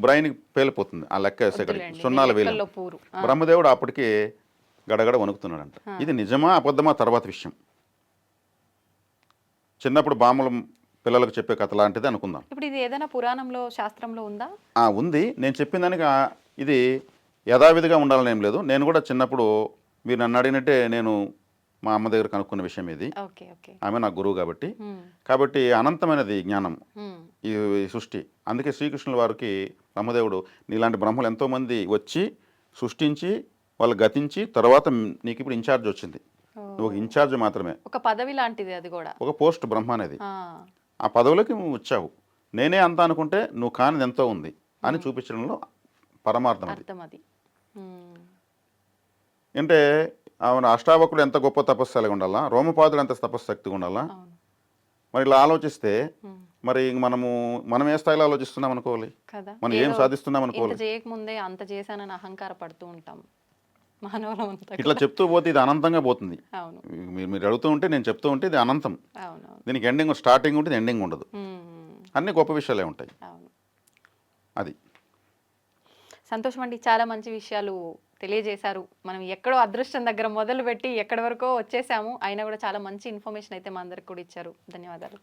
బ్రెయిన్కి పేలిపోతుంది ఆ లెక్క వేసేకడికి, సున్నాల వేలు. బ్రహ్మదేవుడు అప్పటికి గడగడ వణుకుతున్నాడంట. ఇది నిజమా అబద్ధమా తర్వాత విషయం. చిన్నప్పుడు బామ్మలు పిల్లలకు చెప్పే కథ లాంటిది అనుకుందాం. ఇప్పుడు ఇది ఏదైనా పురాణంలో శాస్త్రంలో ఉందా? ఉంది. నేను చెప్పిన దానికి ఇది యథావిధిగా ఉండాలని ఏం లేదు. నేను కూడా చిన్నప్పుడు మీరు నన్ను అడిగినట్టే నేను మా అమ్మ దగ్గర కనుక్కున్న విషయం ఇది. ఆమె నా గురువు కాబట్టి అనంతమైనది జ్ఞానం ఈ సృష్టి. అందుకే శ్రీకృష్ణుల వారికి బ్రహ్మదేవుడు నీలాంటి బ్రహ్మలు ఎంతోమంది వచ్చి సృష్టించి వాళ్ళు గతించి తర్వాత నీకు ఇప్పుడు ఇన్ఛార్జ్ వచ్చింది, నువ్వు ఒక ఇన్ఛార్జ్ మాత్రమే, ఒక పదవి లాంటిది, అది కూడా ఒక పోస్ట్ బ్రహ్మ అనేది. ఆ పదవులకి నువ్వు వచ్చావు. నేనే అంత అనుకుంటే నువ్వు కానిది ఎంతో ఉంది అని చూపించడంలో పరమార్థం అది. అంటే ఆమె అష్టావకుడు ఎంత గొప్ప తపస్సు ఉండాలా, రోమపాదుడు ఎంత తపస్శక్తిగా ఉండాలా. మరి ఇలా ఆలోచిస్తే మరి మనం ఏ స్థాయిలో ఆలోచిస్తున్నాం అనుకోవాలి, మనం ఏం సాధిస్తున్నాం అనుకోవాలి. చేయకముందే అంత చేశానని అహంకార పడుతూ ఉంటాం మానవులు. ఇట్లా చెప్తూ పోతే ఇది అనంతంగా పోతుంది. మీరు అడుగుతూ ఉంటే నేను చెప్తూ ఉంటే ఇది అనంతం. దీనికి ఎండింగ్ స్టార్టింగ్ ఉంటుంది, ఎండింగ్ ఉండదు. అన్ని గొప్ప విషయాలే ఉంటాయి. అది సంతోషం అండి, చాలా మంచి విషయాలు తెలియజేశారు. మనం ఎక్కడో అదృష్టం దగ్గర మొదలుపెట్టి ఎక్కడి వరకో వచ్చేసాము, అయినా కూడా చాలా మంచి ఇన్ఫర్మేషన్ అయితే మా అందరికి కూడా ఇచ్చారు. ధన్యవాదాలు.